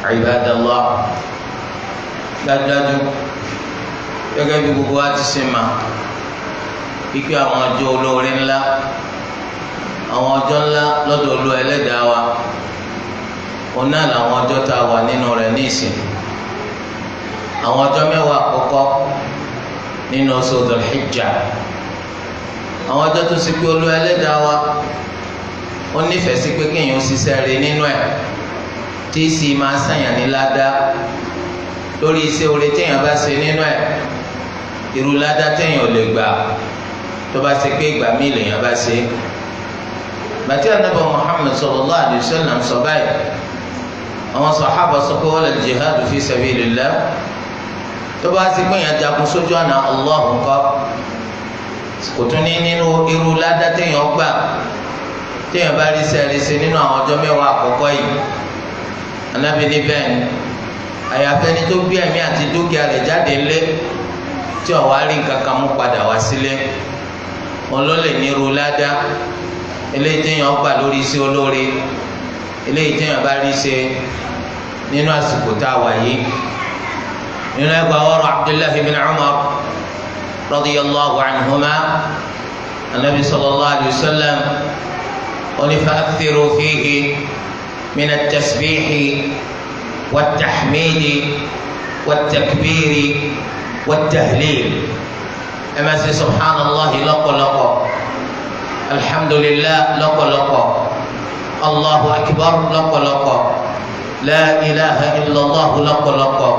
Ibadallah, dájúdájú gẹ́gẹ́ bí gbogbo wa ti ṣe mà pípé àwọn ọjọ́ olóore ńlá, àwọn ọjọ́ ńlá lọ́dọ̀ Olúwa Ẹlẹ́dàá wa, òun náà làwọn ọjọ́ tá a wà nínú rẹ̀ ní ìsìn. Àwọn ọjọ́ mẹ́wàá àkọ́kọ́ nínú oṣù Dhul-Hijjah, àwọn ọjọ́ tó ṣe pé Olúwa Ẹlẹ́dàá wa ó nífẹ̀ẹ́ sí pé kéèyàn ó ṣiṣẹ́ rere nínú ẹ̀, tí sì máa ṣàyàn ní ládàá lórí iṣẹ́ oore téèyàn bá ṣe nínú ẹ̀, irú ládàá téèyàn ò lè gbà tó bá ṣe pé ìgbà míì lèèyàn bá ṣe. Bàtí Ànábì Muhammad sallallahu alayhi wa sallam sọ báyìí, àwọn sàhábà sọ pé wala al-jihadu fi sabilillah, tó bá ṣe pé èèyàn jagun sójú ọ̀nà Allah nǹkan kò tún ní nínú irú ládàá téèyàn gbà téèyàn bá rí sẹ́ẹ̀rì ṣe nínú àwọn ọjọ́ mẹ́wàá àkọ́kọ́ yìí. Ànábì ní bẹ́ẹ̀ ni àyàfẹ́ ni tó gbé ẹ̀mí àti dúkìá rẹ̀ jáde lé tí ó wá rí nǹkan kan mú padà wá sílé, wọn ló lè ní irú ládàá eléyìí téèyàn gbà lórí iṣẹ́ olóore eléyìí téèyàn bá rí ṣe nínú àsìkò tá a wà yìí. nínú ẹgbàá ọ̀rọ̀ Abdullahi bin Umar radiyallahu anhuma, Ànábì sallallahu alayhi wa sallam ó ní fa'akthiru fihi min at-tasbihi wat-tahmidi wat-takbiri wat-tahlil. ẹ máa ṣe subhanallahi lọ́pọ̀lọpọ̀, alhamdulillah lọ́pọ̀lọpọ̀, allahu akbar lọ́pọ̀lọpọ̀, la ilaha illallah lọ́pọ̀lọpọ̀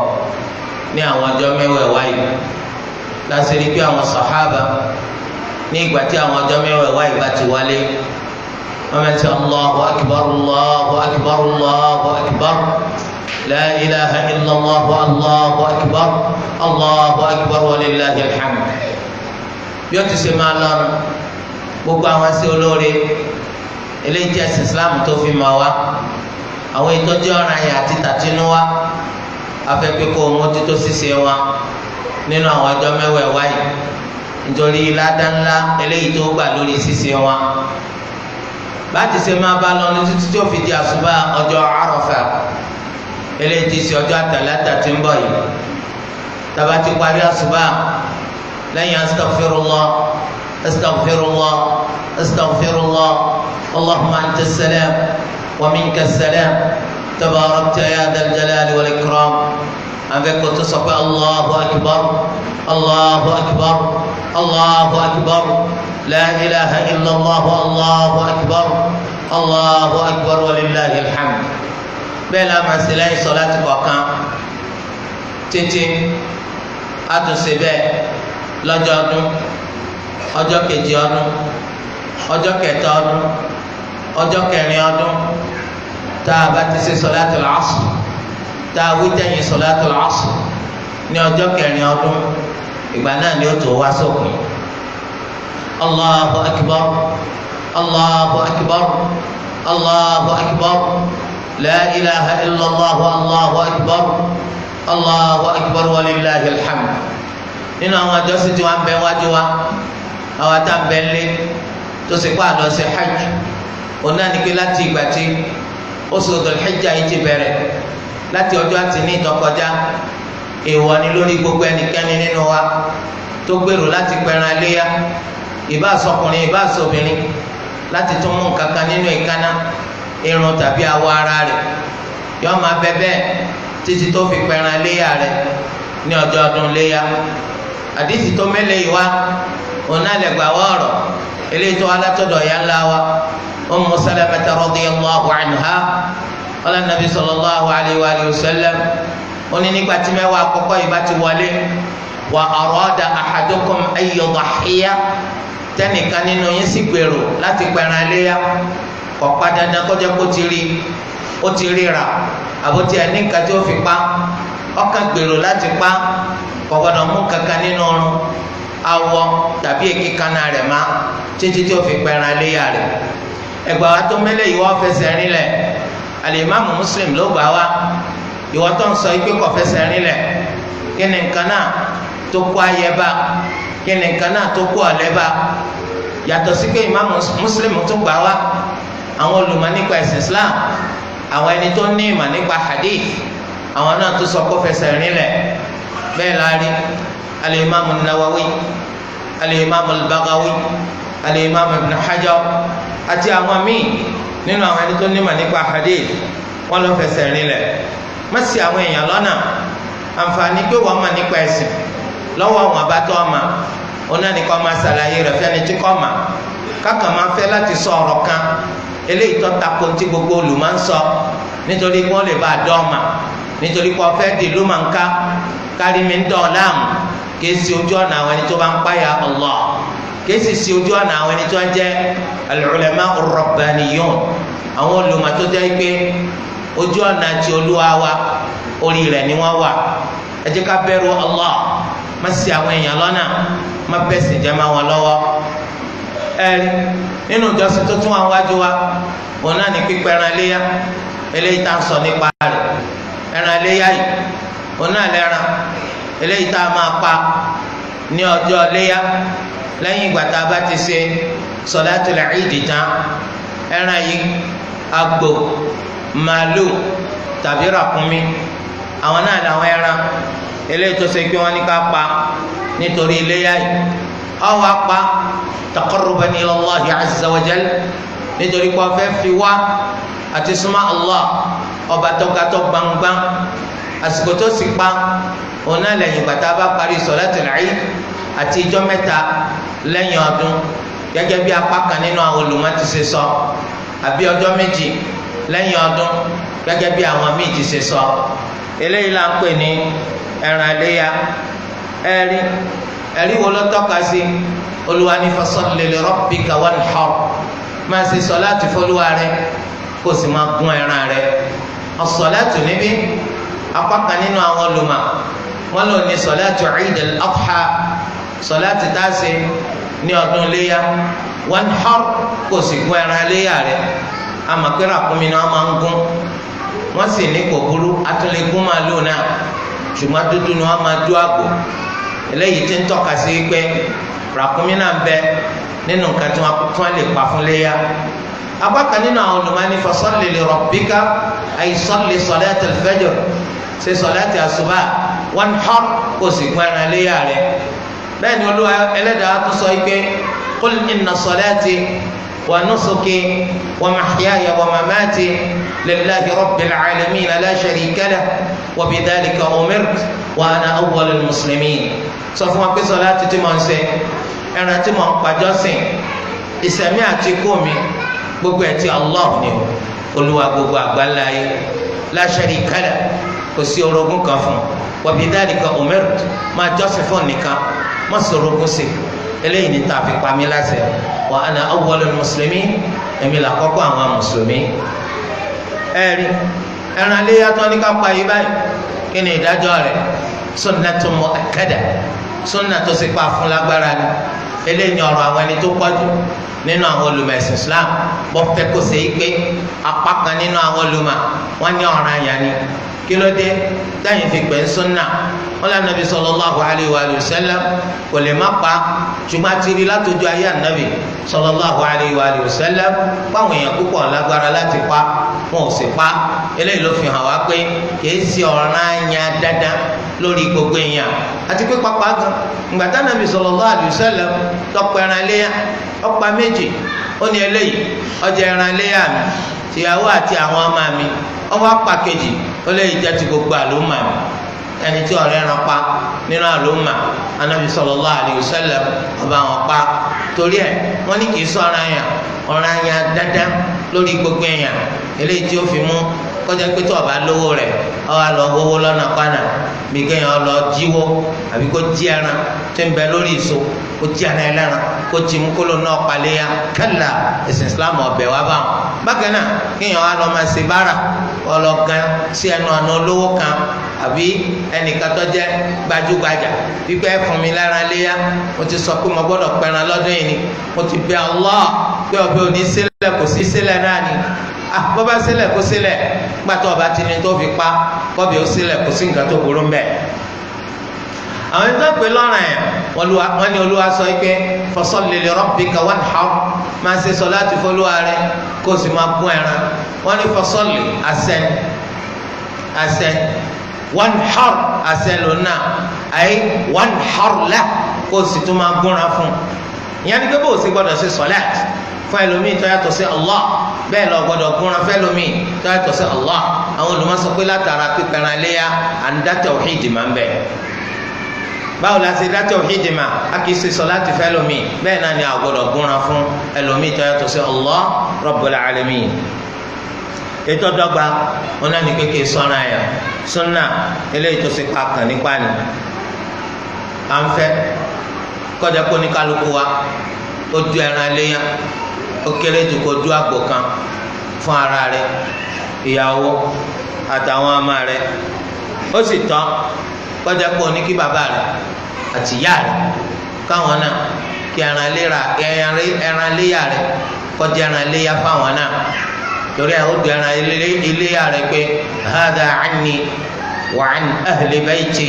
ní àwọn ọjọ́ mẹ́wẹ̀ẹ̀wá yìí. lásìrí pé àwọn sàhábà ní ìgbà tí àwọn ọjọ́ mẹ́wẹ̀ẹ̀wá yìí bá ti wálé, wọ́n máa ń sọ allahu akbar, allahu akbar, allahu akbar, la ilaha illallah, allahu akbar, allahu akbar wa lillahil hamd. bí ó ti ṣe máa lọ́nu gbogbo àwọn sí olóore eléyìí tí ẹ̀sìn Islam tó fi máa wá, àwọn ìtọ́jú ọ̀ràn yẹn àti tàtinúwá afẹ́pẹ́ kó o mójútó ṣíṣe wọn nínú àwọn ọjọ́ mẹ́wẹ̀ẹ̀wá yìí, nítorí ládàá ńlá eléyìí tó gbà lórí ṣíṣe wọn. láti ṣe máa bá lọ ní títí tí ó fi di àṣùbà ọjọ́ Àrafà eléyìí ti ṣe ọjọ́ àtàlátà tí ń bọ̀ yìí. tàbá ti parí àṣùbà lẹ́yìn astaghfirullah astaghfirullah astaghfirullah allahumma anta as-salam wa minka as-salam tabarakta ya dhal jalali wal ikram. avec ko tó sọ pé allahu akbar, allahu akbar, allahu akbar, la ilaha illallah, allahu akbar, allahu akbar wa lillahil hamd. bẹ́ẹ̀ la máa ṣe lẹ́yìn sọ̀láàtì kọ̀ọ̀kan títí a tún ṣe bẹ́ẹ̀ lọ́jọ́ ọdún, ọjọ́ kejì ọdún, ọjọ́ kẹta ọdún, ọjọ́ kẹrin ọdún. tá a bá ti ṣe sọ̀láàtì al-asr, tá a wí tẹ̀yìn sọ̀láàtì al-asr ní ọjọ́ kẹrin ọdún, ìgbà náà ni ó tó wá sópin. allahu akbar, allahu akbar, allahu akbar, la ilaha illallah, allahu akbar, allahu akbar wa lillahil hamd. nínú àwọn àjọsìn tí wọ́n bẹ wájú wa, àwọn tá a bẹ lé tó sì kó àlọ́ sí hajj, òun náà ní pé láti ìgbà tí oṣù Dhul-Hijjah yìí ti bẹ̀rẹ̀, láti ọjọ́ Àtìní tó kọjá, èèwọ̀ ni lórí gbogbo ẹnikẹ́ni nínú wa tó gbèrò láti pẹran iléyá, ìbá àsọkùnrin ìbá àsọbìnrin, láti tún mú nǹkan kan nínú ìkánná, irun tàbí awọ ara rẹ̀, yóò máa bẹ bẹ́ẹ̀ títí tó fi pẹran iléyá rẹ̀ ní ọjọ́ ọdún iléyá. àdìsí tó mẹ́lẹ̀ yìí wá, òun náà lè gbà wá ọ̀rọ̀ eléyìí tó alátọ́dọ̀ ya ńlá wa Ummu Salamata radiyallahu anha, qala Nabi sallallahu alayhi wa sallam, ó ní nígbà tí mẹ́wàá àkọ́kọ́ yìí bá ti wọlé, wa arada ahadukum an yudahhiya, tẹ́nìkan nínú yín sì gbèrò láti pẹran iléyá, kò pa dandan kó jẹ́ kó ti ríra àbótí ẹni nǹkan tí ó fi pa, ọkàn gbèrò láti pa, kò gbọdọ̀ mú kankan nínú ọrùn, awọ tàbí èkìkanná rẹ̀ má títí tí ó fi pẹran iléyá rẹ̀. ẹgbà wa tó mẹ́lẹ̀ ìwọ fẹsẹ̀ rinlẹ̀, Al-Imam Muslim ló gbà wá. ìwọ tó ń sọ ikpe kò fẹsẹ̀ rinlẹ̀, kí ni nǹkan náà tó kó ayẹba, kí ni nǹkan náà tó kó ọ̀lẹ́ba? yàtọ̀ sí pé Imam Muslim tún gbà wá, àwọn olùmọ̀ nípa ẹ̀sìn Islam, àwọn ẹni tó ní ìmọ̀ nípa hadith, àwọn náà tó sọ kó fẹsẹ̀ rinlẹ̀ bẹ́ẹ̀ la rí al-Imam an-Nawawi al-Imam al-Baghawi al-Imam Ibn Hajar àti àwọn míì nínú àwọn ẹni tó nímọ̀ nípa hadith wọn ló fẹsẹ̀ rinlẹ̀ má ṣì àwọn èèyàn lọ́nà àǹfààní pé wọ́n mọ̀ nípa ẹ̀sìn lọ́wọ́ àwọn abátọ́ ọmọ ọ̀nà nìkan máa ṣàlàyé rẹ̀ fẹ́ni tí kò mọ̀ kákan máa fẹ́ láti sọ ọ̀rọ̀ kan eléyìí tó tako tí gbogbo olùmọ̀ ń sọ nítorí pé wọ́n lè bá a dọ́ ọmọ nítorí pé ọ̀fẹ́ di ìlú máa ń ká kárí mi ń dọ̀ ọ́ láàmú kìí ṣe ojú ọ̀nà àwọn ẹni tó bá ń páyà Allah kìí sì ṣe ojú ọ̀nà àwọn ẹni tó ń jẹ́ al-ulama ar-rabbaniyun àwọn olùmọ̀ tó jẹ́ pé ojú ọ̀nà tí Olúwa wa orí rẹ̀ ni wọ́n wà ẹ jẹ́ ká bẹ̀rù Allah má ṣì àwọn èèyàn lọ́nà má bẹ̀sìn jẹ́ máa wọn lọ́wọ́ ẹ̀rí nínú ìjọsìn tó tún wà wájú wa òun náà ní pípẹ́ ẹran léyà eléyìí tá à ń sọ nípa rẹ̀ ẹran léyà yìí òun náà lẹ́ran eléyìí tá a máa pa ní ọjọ́ léyà lẹ́yìn ìgbà tá a bá ti ṣe sọ̀látul Eid tán ẹran yìí àgbò màálù tàbí ràkúnmí àwọn náà làwọn ẹran eléyìí tó ṣe pé wọ́n ní ká pa nítorí léyà yìí ọwọ́ apá taqarruban ila Allahi azza wa jal nítorí pé wọ́n fẹ́ fi wá àti súnmọ́ Allah ọba tọ́gàtọ́ gbangban àsìkò tó sì pa òun náà lẹ́yìn ìgbà tá a bá parí sọ̀látul Eid àti ìjọ mẹ́ta lẹ́yìn ọdún gẹ́gẹ́ bí apá kan nínú àwọn olùmọ̀ ti ṣe sọ àbí ọjọ́ méjì lẹ́yìn ọdún gẹ́gẹ́ bí àwọn míì ti ṣe sọ eléyìí là ń pè ní ẹran iléyá ẹ̀rí wo ló tọ́ka sí Olúwa ní fasalli li rabbika wanhar máa ṣe sọ̀láàtì f'Olúwa rẹ kó o sì máa gún ẹran rẹ as-salatu níbí apá kan nínú àwọn olùmọ̀ wọn lò ní sọ̀láàtì Eid al-Adha sọ̀láàtì tá a ṣe ní ọdún iléyá wanhar kó o sì gún ẹran iléyá rẹ amakẹ́ ràkúnmí ni wọ́n máa ń gún wọ́n sì ní kò burú atúnlẹ̀gún màálù náà ṣùgbọ́n dúdú ni wọ́n máa dú àgbò eléyìí tí ń tọ́ka sí pé ràkúnmí náà bẹ nínú nǹkan tí wọ́n lè pa fún léyà apá kan nínú àwọn olùmọ̀ọ́ni fasalli li rabbika ay salli salatal fajr ṣe sọ̀láàtì àṣùbà wanhar kò sì gún ẹran léyà rẹ̀ bẹ́ẹ̀ ni Olúwa ẹlẹ́dàá tó sọ pé qul inna salati ونسكي ومحياي ومماتي لله رب العالمين لا شريك له وبذلك أمرت وأنا أول المسلمين صفوا بصلاة تمانسي أنا تمان قدسين إسمي أتكومي بقيتي الله نيو Olúwa gbogbo àgbáláyé la sharika lah kò sí orogún kan fún وبذلك أمرت máa jọ́sìn fún nìkan má sí orogún sí eléyìí ni tá a fi pa mí láṣẹ wa ana awwalul muslimin èmi là kọ́kọ́ àwọn mùsùlùmí. ẹ̀rí ẹran iléyà tó ní ká pa yìí báyìí kí ni ìdájọ́ rẹ̀ sunnatun mu'akkada sunna tó sì pa fún lágbára ni eléyìí ọ̀rọ̀ àwọn ẹni tó pọ̀jù nínú àwọn olùmọ̀ ẹ̀sìn Islam bọ́ fẹ́ kó ṣe é pé apá kan nínú àwọn olùmọ̀ wọ́n ní ọ̀ràn àyàn ni kí ló dé dáhìn fi pè ń sunna wọn lé anabi sallallahu alayhi wa sallam kò lè má pa ṣùgbọ́n àti rí látọjú ayé anabi sallallahu alayhi wa sallam báwọn èèyàn púpọ̀ lágbára láti pa wọn ò sì pa eléyìí ló fi hàn wá pé kìí ṣe ọ̀ranyàn dandan lórí gbogbo èèyàn àti pé pápá gan ìgbàdá anabi sallallahu alayhi wa sallam tọpọ ẹran léyà ọpa méjì ó ní eléyìí ọjà ẹran léyà mi tìyàwó àti àwọn ọmọ mi ọwọ́ apá kejì ó lè jẹ́ ti gbogbo àlùmọ́ mi ẹni tí ọ̀rẹ́ ẹran pa nínú àlùmọ́ anabi sallallahu alayhi wa sallam ọba wọn pa torí ẹ wọn ní kì í sọ ọ̀ràn yẹn dandan lórí gbogbo èèyàn eléyìí tí ó fi mú kọjá pé tó ọba lówó rẹ ọba lọ wówó lọ́nà kánà bí kéèyàn lọ jíwó àbí kó jí ẹran tó ń bẹ lórí ìso kó jí ẹran ẹlẹ́ran kó jí mú kóló náà paléya kálá ẹ̀sìn Islam ọ̀bẹ wa bá wọn. bákan náà kéèyàn wá lọ máa ṣe bára ọlọ́gán sí ẹnu ọ̀nà olówó kan àbí ẹnìkan tó jẹ́ gbajúgbajà wípé ẹ fún mi lára léyà mo ti sọ pé mo gbọ́dọ̀ pẹran lọ́dún yìí ni mo ti bẹ Allah pé ọbẹ̀ òní sílẹ̀ kò sí sílẹ̀ náà ni bọ́bá sílẹ̀ kó sílẹ̀ gbàtọ́ ọba tí ni tó fi pa kọ́bí ó sílẹ̀ kó sí nǹkan tó burú mbẹ́. àwọn ẹni tó pè lọ́rùn ẹ̀ wọ́n ní Olúwa sọ pé fasalli li rabbika wanhar máa ṣe sọ̀láàtì f'Olúwa rẹ̀ kó o sì máa gún ẹran wọ́n ní fasalli asẹ́ni àṣẹ wanhar àṣẹ lónà àyè wanhar la kó o sì tún máa gúnra fún ìyẹn ni pé bó o sì gbọ́dọ̀ ṣe sọlẹt fún ẹlòmíì tó yàtọ̀ sí Allah bẹ́ẹ̀ lọ gbọ́dọ̀ gúnra fún ẹlòmíì tó yàtọ̀ sí Allah àwọn olùmọ̀ sọ pé látara pípẹ́ran léyà à ń dá tawhid máa ń bẹ báwo la ṣe dá tawhid máa a kì í ṣe sọláàtì fún ẹlòmíì bẹ́ẹ̀ náà ni a gbọ́dọ̀ gúnra fún ẹlòmíì tó yàtọ̀ sí Allah Rabbul Alamin ètò ọdọgba wọn náà ní kékeré sọra yẹn sunna eléyìí tó ṣe pàkàn nípa ni à ń fẹ́ kọjá kó ní kálukú wa ó du ẹran léyà ó kéré jù kó du àgbò kan fún ara rẹ̀ ìyàwó àtàwọn ọmọ rẹ̀ ó sì tán kọjá kó ní kí bàbá rẹ̀ àti ìyá rẹ̀ káwọn náà kí ẹran léyà rẹ̀ kọjá ẹran léyà fáwọn náà torí àwọn òdu ẹran iléyà rẹ̀ pé hada anni wa an ahli bayti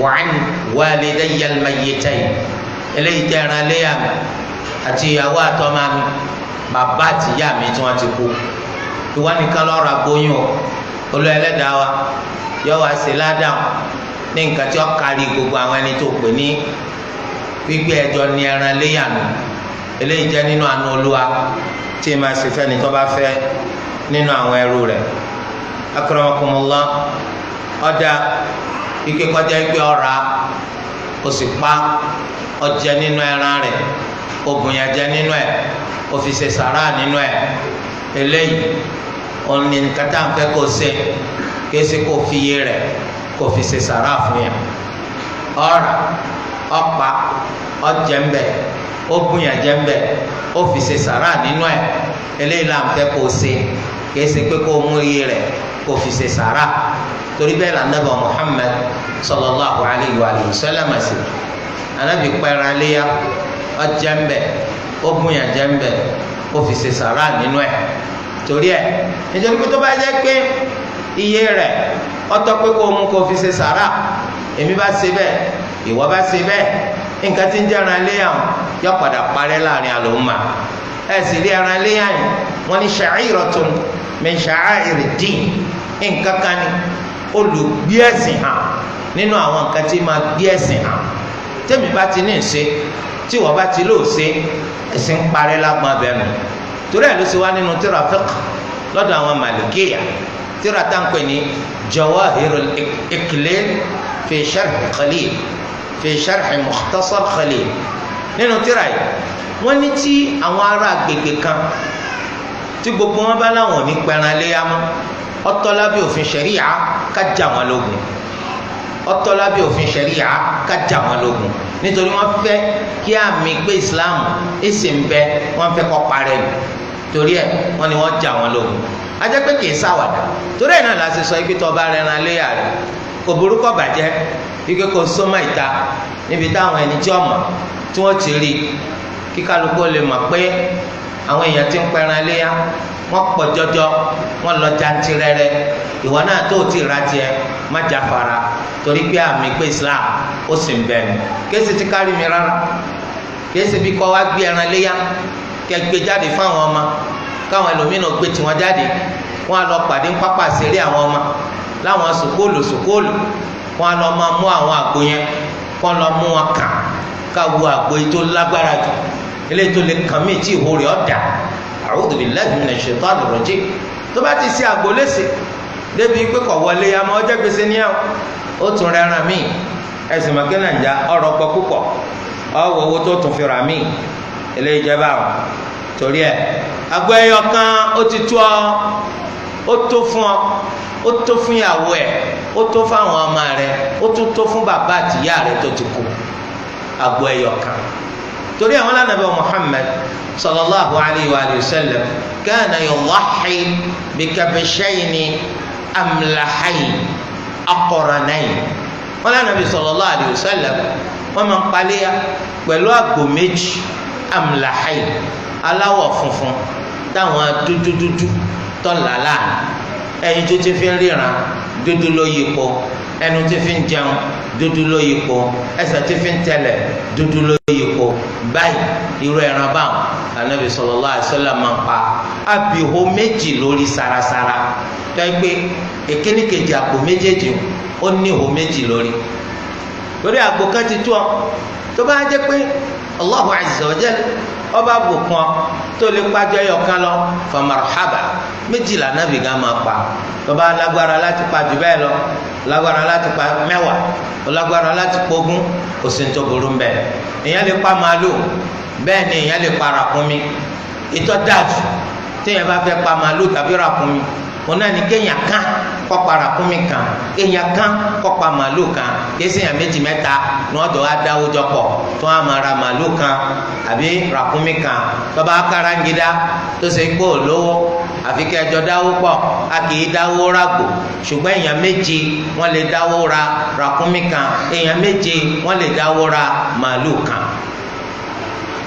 wa an walidayya al-mayyitayn eléyìí jẹ́ ẹran léyà mi àti ìyàwó àtọmọ mi bàbá àti ìyá mi tí wọ́n ti kú ìwọ nìkan lọ́ọ́ ra gbóyún o olú ẹlẹ́dàá wa yọ wá sí ládàá ní nǹkan tí ó kárí gbogbo àwọn ẹni tó pè ní gbígbé ẹjọ́ ní ẹran léyà nù eléyìí jẹ́ nínú àánú Olúwa tí ma ṣe fẹ́ ni tó bá fẹ́ nínú àwọn ẹrú rẹ̀ akramakumullah ọ̀dà ike kọjá ike ọ̀ra o sì pa ọjẹ nínú ẹran rẹ̀ obìnrin jẹ nínú ẹ̀ o fi ṣe sàrà nínú ẹ̀ eléyìí òní nǹkan tá à ń fẹ́ kó ṣe kéésì kó fi iye rẹ̀ kó fi ṣe sàrà fún yẹn ọ̀ra ọ̀pa ọjẹ ń bẹ̀ obìnrin jẹ ń bẹ̀ ó fi ṣe sàrà nínú ẹ̀ eléyìí là ń fẹ́ kó ṣe kéésì pé kó mú iye rẹ̀ kó fi ṣe sàrà torí bẹ́ẹ̀ la Ànábì Muhammad sallallahu alayhi wa sallam sí Ànábì pẹran léyà ọjà ń bẹ ó bùnyàn jẹ ń bẹ ó fi ṣe sàrà nínú ẹ̀ torí ẹ̀ nítorí pé tó bá jẹ́ pé iye rẹ̀ ọtọ́ pé kó mú kó fi ṣe sàrà èmi bá ṣe bẹ́ẹ̀ ìwọ bá ṣe bẹ́ẹ̀ nǹkan tí ń jẹ́ ẹran léyà yọ padà parẹ́ láàrin àlòmà ẹ̀ sì rí ẹran léyà yìí wọ́n ní sha'iratun min sha'a'ir-d-din nǹkan kan ní olùgbé ẹ̀sìn hàn nínú àwọn nǹkan tí máa gbé ẹ̀sìn hàn tẹ́mi bá ti ní ṣe tí wọ́n bá ti lò ṣe ẹ̀sìn ń parẹ́ lágbọ́n abẹ́nu torí ẹ̀ ló ṣe wá nínú tírà fiqh lọ́dọ̀ àwọn màlìkíyà tírà tá ń pè ní Jawahirul Iklil fi sharh Khalil fi sharh Mukhtasar Khalil nínú tírà yìí wọ́n ní tí àwọn ará agbègbè kan tí gbogbo wọn bá láwọn ní pẹran léyà mọ́ ọtọlábí òfin ṣẹríya ká jà wọn lógun ọtọlábí òfin ṣẹríya ká jà wọn lógun nítorí wọn fẹ́ kí àmì pé islam èsì ń bẹ wọn fẹ́ kó parẹ́ ni torí ẹ̀ wọn ni wọn jà wọn lógun ajẹ́ pé kì í sáwàdà torí ẹ̀ náà la ṣe sọ ibi tó bá rẹran léyà rẹ kò burúkọ bàjẹ́ ike kò sọmọ ìta níbi táwọn ẹni tí ọmọ tí wọn ti rí kí kálukú lè mọ̀ pé àwọn èèyàn ti ń pẹran léyà wọn pọ̀ jọjọ wọn lọ jantirẹrẹ ìwọ náà tó ti ra tiẹ̀ má jáfara torí pé àmì pé islam ó sì ń bẹnu kéésì ti kárí mi rárá kéésì bí kò wá gbé ẹran léyà kẹ gbé jáde fún àwọn ọmọ káwọn ẹlòmíràn gbé tiwọn jáde wọn á lọ pàdé ń pápá ṣeré àwọn ọmọ láwọn sòkóòlù wọn á lọ máa mú àwọn àgbo yẹn wọn lọ mú wọn kàn káwo àgbo yìí tó lágbára jù eléyìí tó lè kàn mí tí ìhó rẹ̀ ọ̀dà a'udhu billahi minash shaitani rajim tó bá ti ṣe àgbo léṣe débi pé kò wọlé àmọ́ ọjọ́ gbèsè ní ẹ̀ ó tún rẹran míì ẹ̀sìn mọ̀kẹ́ nàìjà ọ̀rọ̀ pọ̀ púpọ̀ ọ̀wọ́ owó tó tún fi rà míì eléyìí jẹ́ báwọn torí ẹ̀ àgbo ẹyọ kan ó ti tó ọ ó tó fún ọ ó tó fún ìyàwó ẹ̀ ó tó fún àwọn ọmọ rẹ̀ ó tún tó fún bàbá àtìyá rẹ̀ tó ti kú àgbo ẹyọ kan torí àwọn Ànábì Muhammad sallallahu alayhi wa sallam kana yudahhi bikabshayni amlahayn aqranayn wọn Ànábì sallallahu alayhi wa sallam wọn máa ń paléyà pẹ̀lú àgbò méjì amlahayn aláwọ̀ funfun táwọn dúdúdúdú tọ́lá láàánú ẹyin tó ti fi ń ríran dúdú ló yípo ẹnu tí fi ń jẹun dúdú ló yípo ẹsẹ̀ tí fi ń tẹlẹ̀ dúdú ló yípo báyìí irú ẹran báwọn Ànábì sallallahu alaihi wasallam máa ń pa abìhó méjì lórí sarasara tó ẹ pé èkíní kejì àpò méjèèjì ó ní ihò méjì lórí àpò kan ti tó ọ tó bá jẹ́ pé Allahu azza wa jalla ọba bùkún ọ tó lè pàjọ ẹyọkan lọ fa marhaba méjìlá nàbì gan máa pa tọba lágbára láti pa jù bẹ́ẹ̀ lọ lágbára láti pa 10 lágbára láti pogún kò sí ní tó burú mbẹ èèyàn lè pa màálù bẹ́ẹ̀ ni èèyàn lè pa ràkúnmí ìtọ́ dájú téèyàn bá fẹ́ pa màálù tàbí ràkúnmí wọn náà ní kéèyàn kan kó pa ràkúnmí kan èèyàn kan kó pa màálù kan kéésì èèyàn méjì mẹ́ta ni wọ́n jọ wá dáwó jọ pọ̀ tó wọ́n á máa ra màálù kan àbí ràkúnmí kan tọ́ba karangida tó ṣe pé olówó àfi kẹjọ dáwó pọ̀ a kì í dáwó ràgbò ṣùgbọ́n èèyàn méje wọ́n lè dáwó ra ràkúnmí kan èèyàn méje wọ́n lè dáwó ra màálù kan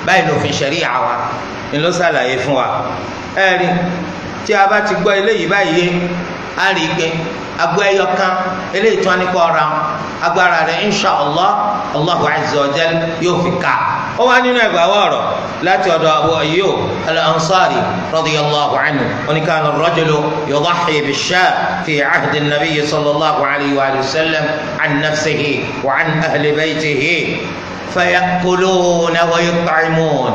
báyìí lòfin ṣẹ̀ríà wa ni ló ṣàlàyé fún wa ẹ̀rí tí a bá ti gbọ́ eléyìí báyìí a rí i pé agbó ẹyọ kan eléyìí tí wọ́n ní kó ra agbára rẹ̀ insha allah Allahu azza wa jal yóò fi ká ó wá nínú ẹgbàá wọ̀rọ̀ láti ọ̀dọ̀ Abu Ayyub al-Ansari radiyallahu anhu wọn ni kana ar-rajulu yudahhi bish-shah fi ahdi an-nabiy sallallahu alayhi wa sallam an nafsihi wa an ahli baytihi fayakuluna wa yut'imun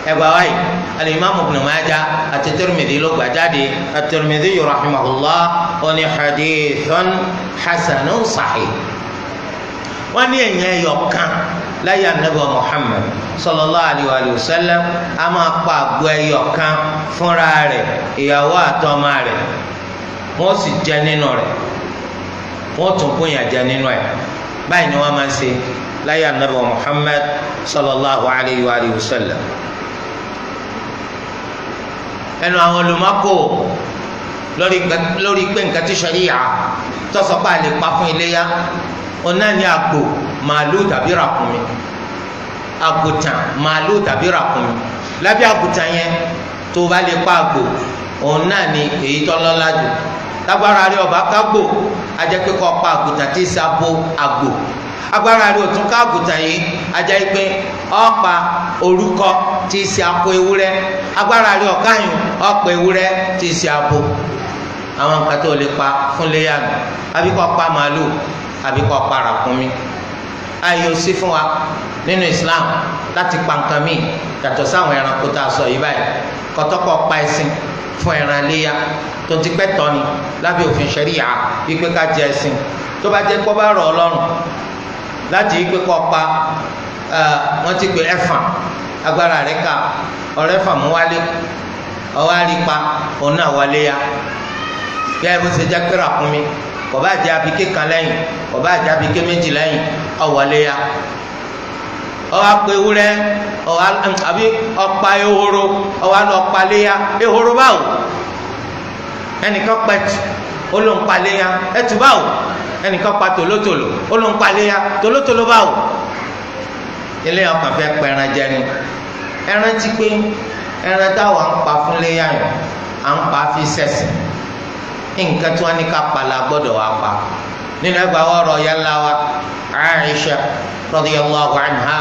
ẹgbà wáyé alimami ibn Majah àti Tirmidhi ló gbà jáde at-Tirmidhi rahimahullah oní hadithun hasanun sahih wọn ní ẹ̀yìn ẹ̀yọ̀ kan láyé anabi Muhammad sallallahu alayhi wa sallam a máa pa àgbo ẹ̀yọ̀ kan fúnra rẹ̀ ìyàwó àtọmọ rẹ̀ wọn sì jẹ nínú rẹ̀ wọn tún kúnyà jẹ nínú ẹ̀ báyìí ni wọn máa ń ṣe láyé anabi Muhammad sallallahu alayhi wa sallam. ẹnu àwọn olùmọ́kò lórí pé nǹkan tí ṣàríà tọ́sọ̀pá lè pa fún iléyà ọ̀nà ní àgbò màálù tàbí ràkúnmí àgùtàn màálù tàbí ràkúnmí lábẹ́ àgùtàn yẹn tó bá lè pa àgbò òun náà ní èyí tó lọ́lá jù lágbára rí ọba kágbò ajẹ́ pé kọ́ pa àgùtàn tí sábò àgbò agbára rí òtún ká àgùtàn yìí ajẹ́ pé ọ̀pá orúkọ tí í ṣe akọ ewúrẹ́ agbára rí ọ̀káyùn ọ̀pọ̀ ewúrẹ́ tí í ṣe abo àwọn nǹkan tó lè pa fún léyàmù àbí kọ́ pa màálù àbí kọ́ pa ràkúnmí ayé ó sí fún wa nínú Islam láti pa nǹkan míì yàtọ̀ sáwọn ẹranko tá a sọ yìí báyìí kọ́tọ́kọ́ pa ẹṣin fún ẹran léyà tó ti pẹ́ tọ́ni lábẹ́ òfin ṣẹ̀ríyà wípé ká jẹ ẹṣin tó bá jẹ́ kó bá rọ̀ ọ́ lọ́rùn láti wípé kọ́ pa wọ́n ti pè ẹ̀fà agbára rẹ̀ ká ọ̀rẹ́ fà mú wálé ọwọ́ àrípa òun náà wálé ya bí ẹ bó ṣe jẹ́ pé ràkúnmí kò bá jẹ́ abike kan lẹ́yìn kò bá jẹ́ abike méjì lẹ́yìn ọ̀wọ́lé ya ọwọ́ apẹ ewúrẹ́ àbí ọ̀pá ehoro ọwọ́ àlọ́ ọ̀pá léya ehoro báwo ẹnìkan pẹ̀tù ó ló ń pa léya ẹtù báwo ẹnìkan pa tòlótòló ó ló ń pa léya tòlótòló báwo ilé ọkàn fẹ́ pẹran jẹ ni ẹran ti pé ẹran táwọn ń pa fún léya yẹn à ń pa fi sẹ̀sìn nǹkan tí wọ́n ní ká pa la gbọ́dọ̀ wá pa nínú ẹgbàá ọ̀rọ̀ yálà wa Aisha radiyallahu anha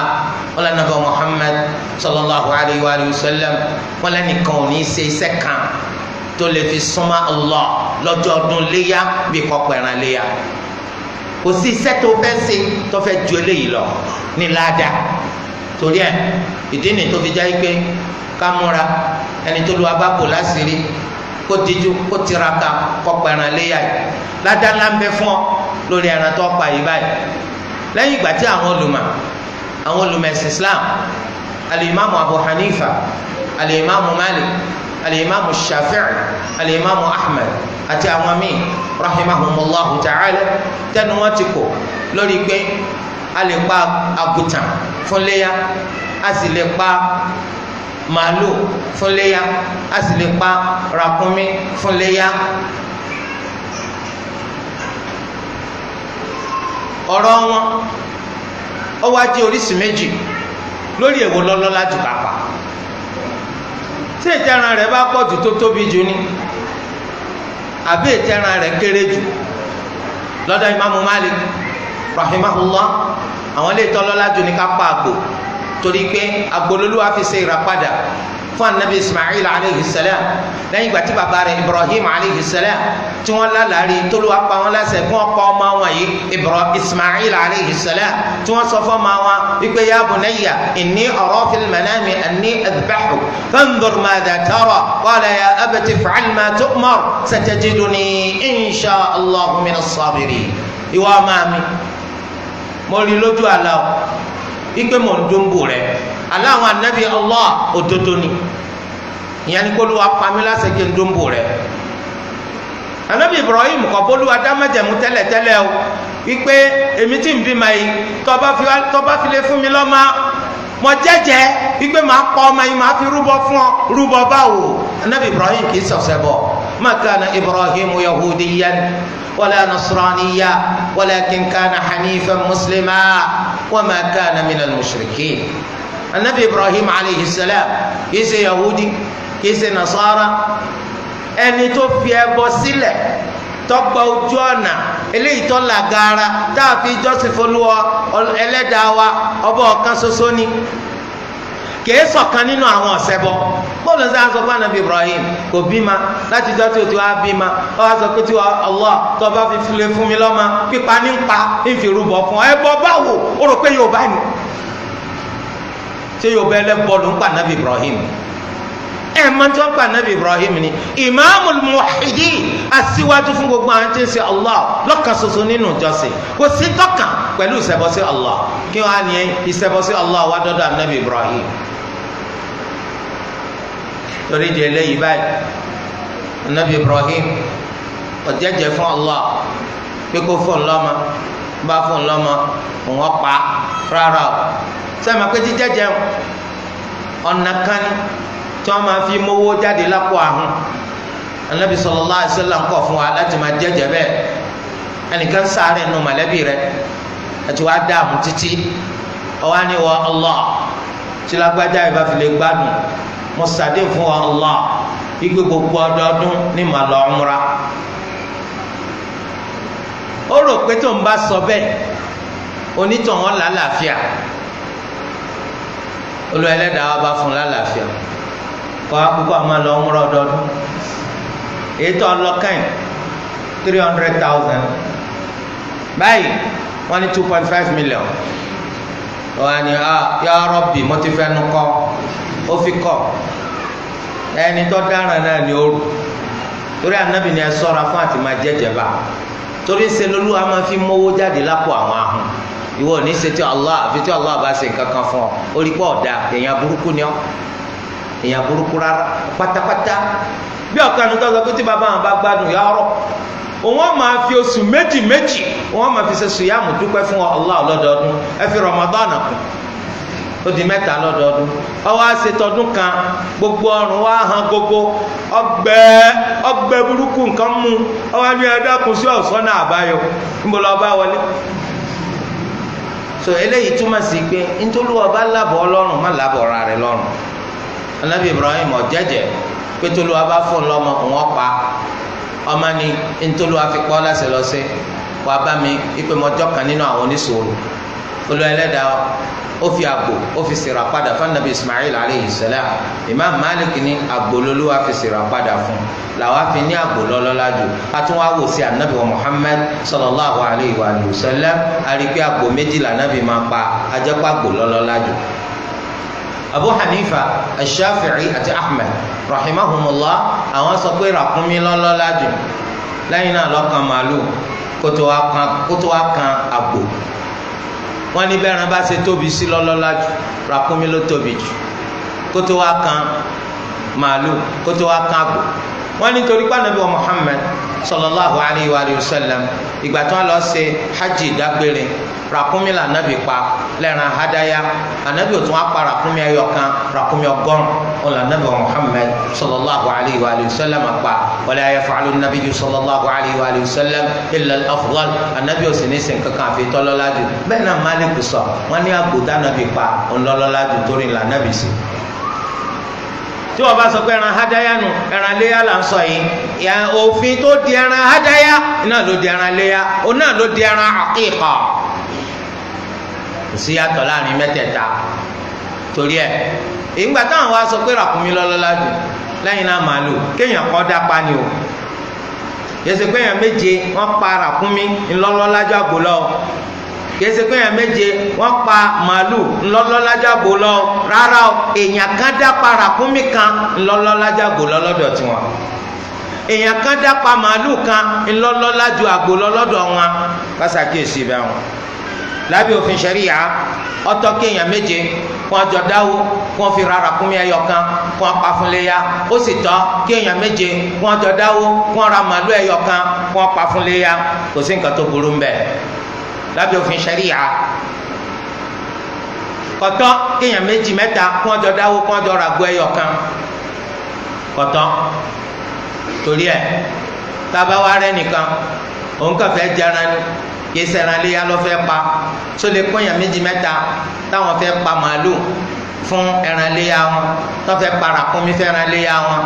wala nabi Muhammad sallallahu alayhi wa sallam wala nìkan ò ní í ṣe iṣẹ́ kan tó lè fi súnmọ́ Allah lọ́jọ́ ọdún léyà bí kọ́pọ̀ ẹran léyà kò sí iṣẹ́ tó fẹ́ ṣe tó fẹ́ ju eléyìí lọ ní ládàá torí ẹ̀ ìdí ni tó fi jẹ́ pé ká múra ẹni tó lu abábò láṣìírí kó díjú kó tiraka kọ́pọ̀ ẹran léyà yìí ládàá ńlá ń bẹ fún ọ lórí ẹran tó pa yìí báyìí lẹ́yìn ìgbà tí àwọn olùmọ̀ ẹ̀sìn Islam alimami Abu Hanifa alimami Malik alimami Shafi'i alimami Ahmed àti àwọn míì rahimahumullahu ta'ala tẹnu wọn ti kò lórí pé a lè pa àgùtàn fún léyà a sì lè pa màálù fún léyà a sì lè pa ràkúnmí fún léyà. ọ̀rọ̀ wọn ó wá jẹ́ oríṣìí méjì lórí èwo lọ́lọ́lá jù kápá tí ìtẹ̀ràn rẹ̀ bá pọ̀ jù tó tóbi jù ní àbí ìtẹ̀ràn rẹ̀ kéré jù lọ́dọ̀ Imamu Malik rahimahullah àwọn ilé ìtọ́lọ́lá jù ní kápá àgbò torí pé àgbò lolúwa fi ṣe ìràpadà fún anabi ismail alayhi salam lẹ́yìn ìgbà tí bàbá rẹ̀ ibrahim alayhi salam tí wọ́n lálàrí tó ló wá pa wọn láṣẹ fún ọkọ ọmọ wọn yìí ismail alayhi salam tí wọ́n sọ fún ọmọ wọn wípé ya bunayya inni ara fil manami anni adhbahu fanzur madha tara qala ya abati if'al ma tu'mar satajiduni insha allah min as-sabirin. ìwọ ọmọ mi mo rí lójú àlá o wípé mò ń dúnbò rẹ aláwọn anabi allah òdodo ni ìyẹn ni kó ló wá pa mí láṣẹ kí n dúnbò rẹ. anabi ibrahim kọ bólú adámẹjẹmú tẹ́lẹ̀tẹ́lẹ̀ o wípé èmi tí ń bí ma yìí tọba fi lè fún mi lọ́mọ mo jẹ́jẹ́ wípé màá kọ́ ọmọ yìí màá fi rúbọ fún ọ rúbọ báwo. anabi ibrahim kì í ṣọ̀ṣẹ̀ bọ̀ ma kana ibrahim yahudiyan ولا نصرانيا ولكن كان حنيفا مسلما وما كان من المشركين. النبي إبراهيم عليه السلام كيس يهودي كيس نصارى ẹni tó fi ẹbọ sílẹ̀ tọgbà ojú ọ̀nà eléyìí tó làgàrà tá a fi jọ́sìn f'Olúwa ẹlẹ́dàá wa ọba ọ̀kan ṣoṣo ni kìí ṣọ̀kan nínú àwọn ọ̀ṣẹbọ. bọ́ọ̀lù sáà sọ fún anabi ibrahim kò bímọ láti jọ́ tí o ti wá bímọ ọ wá sọ pé tí Allah tó bá fi file fún mi lọ́mọ pípa ní pa ń fi rúbọ fún ọ ẹbọ báwo o rò pé yorùbá ni ṣé yorùbá ẹlẹ́bọ ló ń pa anabi ibrahim ẹ máa ń tọ́ pa anabi ibrahim ni imamul muwahhidin aṣíwájú fún gbogbo àwọn tí ń ṣe Allah lọ́kàn ṣoṣo nínú ìjọsìn kò sí tọ́kàn pẹ̀lú ìṣẹbọ sí Allah kí wọ́n á ní ìṣẹbọ sí Allah wá dọ́dọ̀ anabi ibrahim. torí di eléyìí báyìí anabi ibrahim ọ̀jẹ̀jẹ̀ fún Allah pé kó fún lọ́mọ bá fún lọ́mọ òun pa rárá o sẹ́mi pé jíjẹ́jẹ́ ọ̀nà kan ní tí wọ́n máa fi mówó jáde lápò àhún anabi sallallahu alaihi wasallam ń kọ̀ fún wa láti máa jẹ́jẹ́ bẹ́ẹ̀ ẹnìkan sáré nù mọ̀lẹ́bí rẹ̀ àti wàá dààmú títí ọwọ́ ni wọ́n Allah tí lágbájá yìí bá fi lè gbádùn mo sàdé fún wa Allah igbe gbogbo ọdọọdún ní màlọ ọmúra. ó rò pé tó ń bá sọ bẹ́ẹ̀ onítàn wọn lálàáfíà olú ẹlẹ́dàá wa bá fún lálàáfíà kọ́ akókò àmọ́ lọ ọmúra ọdọọdún èyí tó ọlọ́kàn 300,000 báyìí wọ́n ní 2.5 million wọ́n á ní ya Rabbi mo ti fẹ́ nu kọ́ ó fi kọ́ ẹni tó dáràn náà ni ó rù torí ànábì ni ẹ ṣọ́ra fún àti máa jẹ́jẹ́ bá torí ṣe lolú a máa fi mówó jáde lápò àwọn ahùn ìwọ ní ṣe tí Allah àfi tí Allah bá ṣe nǹkan kan fún ọ ó rí pọ̀ ọ̀dà èèyàn burúkú ni ọ èèyàn burúkú rárá pátápátá bí ọ̀kan ní tọ́sọ pé tí bàbá àwọn bá gbádùn yà ọ̀rọ̀ òun máa fi oṣù méjì òun máa fi ṣe sùyàmù dúpẹ́ fún Allah lọ́dọọdún ẹ fi Ramadan kù ó di mẹ́ta lọ́dọọdún ọwọ́ àṣetọ́dún kan gbogbo ọrùn wa hàn gbogbo ọgbẹ́ burúkú nǹkan mú ọwọ́ ní ẹ̀dákun sí ọ̀sán náà àbáyọ níbo lọ bá wọlé. so eléyìí túmọ̀ sí pé nítorí ọba lábọ̀ ọlọ́run má lábọ̀ ọ̀ra rẹ̀ lọ́rùn. anabi ibrahim ọ̀jẹ̀jẹ̀ pé tolú wa bá fún un lọ́mọ òun ọ̀pá ọmọ ni nítorí wa fi pọ́ láṣẹ lọ sí wàá bá mi ipe mọ́jọ́ kan nínú àwọn oníṣòro olú ẹlẹ́dàá ó fi àgbò ó fi sèrà padà fún anabi ismail aleyhi salam imam malik ní àgbò lolúwa fi sèrà padà fún làwa fi ní àgbò lọ́lọ́lá jù àtúnwá wò sí anabi wa muhammad sallallahu alayhi wa sallam àrígbé àgbò méjìlá anabi máa pa ajẹ́pọ̀ àgbò lọ́lọ́lá jù. abu hanifa ashafi'i àti ahmed rahimahumullah àwọn sọ pé ràkúnmí lọ́lọ́lá jù lẹ́yìn náà lọ́kàn màálù kótó wá kan àgbò. wọ́n ní bẹ́ẹ̀rẹ̀ bá ṣe tóbi sí lọ́lọ́lá jù ràkúnmí ló tóbi jù kótó wá kan màálù kótó wá kan àgbò. wọ́n ní torí pé Ànábì wa Muhammad sallallahu alayhi wa sallam ìgbà tí wọ́n lọ ṣe hajj dágbére ràkúnmí là nàbì pa lẹ́ran hadaya ànábì òtún wá pa ràkúnmí ẹyọ kan ràkúnmí ọgọ́rùn ọ̀là nàbì wa Muhammad sallallahu alayhi wa sallam pa wala yaf'alu an-nabiyyu sallallahu alayhi wa sallam illa al-afdal ànábì òsì ní sìn kankan àfi tọ́lọ́lá jù bẹ́ẹ̀ náà Malik sọ wọ́n ní àgbòdà nàbì pa ọ̀nlọ́lọ́lá jù torí là nàbì sí. tí wọ́n bá sọ pé ẹran hadaya nù ẹran léyà là ń sọ yìí òfin tó di ẹran hadaya iná ló di ẹran léyà òun náà ló di ẹran aqiqa kò sí yàtọ̀ láàrin mẹ́tẹ̀ẹ̀ta torí ẹ̀ ìgbà táwọn wá sọ pé ràkúnmí lọ́lọ́lá jù lẹ́yìn náà màálù kéèyàn kọ́ dápa ni o yẹsẹ pé èèyàn méje wọ́n pa ràkúnmí ńlọ́lọ́lájọ́ àgbò lọ yẹsẹ pé èèyàn méje wọ́n pa màálù ńlọ́lọ́lájọ́ àgbò lọ rárá o èèyàn kan dápa ràkúnmí kan ńlọ́lọ́lájọ́ àgbò lọ lọ́dọ̀ tiwọn èèyàn kan dápa màálù kan ńlọ́lọ́lájọ́ àgbò lọ lọ́dọ̀ wọn kásàkíyèsí bẹ́ẹ̀ wọn lábẹ́ òfin ṣẹ̀ríyà ọ̀tọ̀ kéèyàn méje kó ọjọ́ dáwó kó fi ra ràkúnmí ẹyọ kan kó pa fún léyà ó sì tọ́ kéèyàn méje kó ọjọ́ dáwó kó ra màálù ẹyọ kan kó pa fún léyà kò sí nǹkan tó burú mbẹ lábẹ́ òfin ṣẹ̀ríyà kọ̀tọ́ kéèyàn méjì mẹ́ta kó ọjọ́ dáwó kó ọjọ́ ràgbó ẹyọ kan kọ̀tọ́ torí ẹ̀ tábà wá rẹ nìkan òun kàn fẹ́ jẹran ni yẹsẹ ẹran léya lọ fẹ́ pa tó lè kó èèyàn méjì mẹ́ta táwọn fẹ́ pa màálù fún ẹran léya wọn tó fẹ́ pa ràkúnmí fẹ́ ẹran léya wọn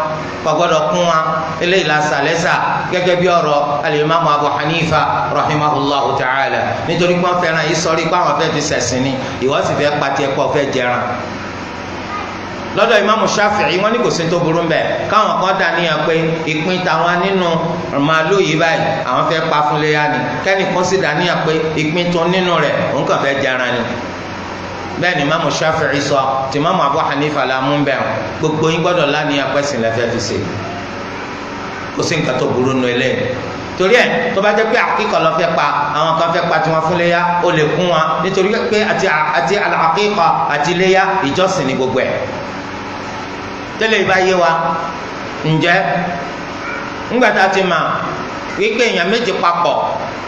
kò gbọ́dọ̀ kún wọn eléyìí la sàlẹ́sà gẹ́gẹ́ bí ọ̀rọ̀ alimami Abu Hanifa rahimahullahu ta'ala nítorí pé wọ́n fẹ́ràn yìí sọrí pé àwọn fẹ́ fi sẹ̀sìn ni ìwọ sì fẹ́ pa tiẹ̀ pọ̀ fẹ́ jẹran lọ́dọ̀ ìmáàmù Shafi'i wọ́n ní kò sí tó burú mbẹ̀ káwọn kan dà níyàn pé ìpín tàwọn nínú màálù yìí báyìí àwọn fẹ́ pa fún léyà ni kẹ́nìkan sì dà níyàn pé ìpín tó nínú rẹ̀ òun kàn fẹ́ jẹran ni bẹ́ẹ̀ ni ìmáàmù Shafi'i sọ tí ìmáàmù Abu Hanifa la mú bẹ́ẹ̀ gbogbo yín gbọ́dọ̀ láníyàn pẹ́sìn lẹ́fẹ́ fi ṣe kò sí nǹkan tó burú nù eléyìí torí ẹ tó bá jẹ́ pé àkíkọ lọ fẹ́ pa àwọn kan fẹ́ pa tiwọn fún léyà ó lè kún wọn nítorí pé àti àkíkọ àti léyà ìjọsìn ni gbogbo ẹ̀ tẹ́lẹ̀ ìbá yé wa ǹjẹ́ ńgbàtà ti mà wípé èèyàn méje papọ̀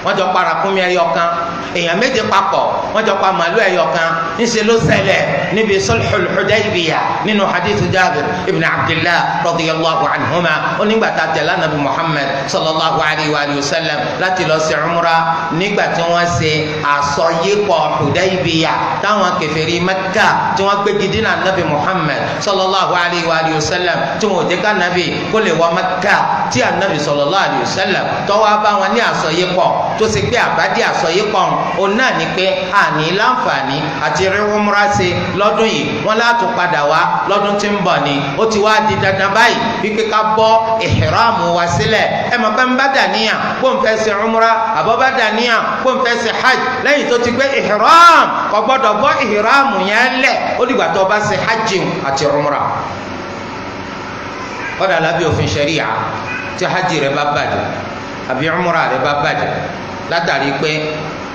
wọ́n jọ pa ràkúnmí ẹyọ kan èèyàn méje papọ̀ wọ́n jọ pa màálù ẹyọ kan ńṣe ló ṣẹlẹ̀ níbi sulhul Hudaybiyah nínú hadith Jabir ibn Abdillah radiyallahu anhuma onígbàtà tẹ̀lé anabi Muhammad sallallahu alayhi wa sallam láti lọ sí umra nígbà tí wọ́n ṣe àsọyípọ̀ Hudaybiyah táwọn kèfèrí Mẹ́kà tí wọ́n gbé gidi náà anabi Muhammad sallallahu alayhi wa sallam tí wọ́n ò dé ká anabi kó lè wọ Mẹ́kà tí anabi sallallahu alayhi wa sallam tọ́wọ́ bá wọn ní àsọyípọ̀ tó ṣe pé àbádé àsọyípọ̀ òun náà ní pé àní láǹfààní àti rí umra ṣe lọ́dún yìí wọ́n látún padà wá lọ́dún tí ń bọ̀ ni ó ti wá di dandan báyìí wípé ká bọ́ ìhìrámù wa sílẹ̀ ẹ mọ̀ pé ń bá dàníyàn kó ń fẹ́ ṣe umra àbọ̀ bá dàníyàn kó ń fẹ́ ṣe hajj lẹ́yìn tó ti gbé ìhìrám kò gbọ́dọ̀ bọ́ ìhìrámù yẹn lẹ̀ ó dìgbà tó bá ṣe hajj àti umra kọ́dà lábẹ́ òfin ṣẹ̀ríyà tí hajj rẹ̀ bá bàjẹ́ àbí umra rẹ̀ bá bàjẹ́ látàrí pé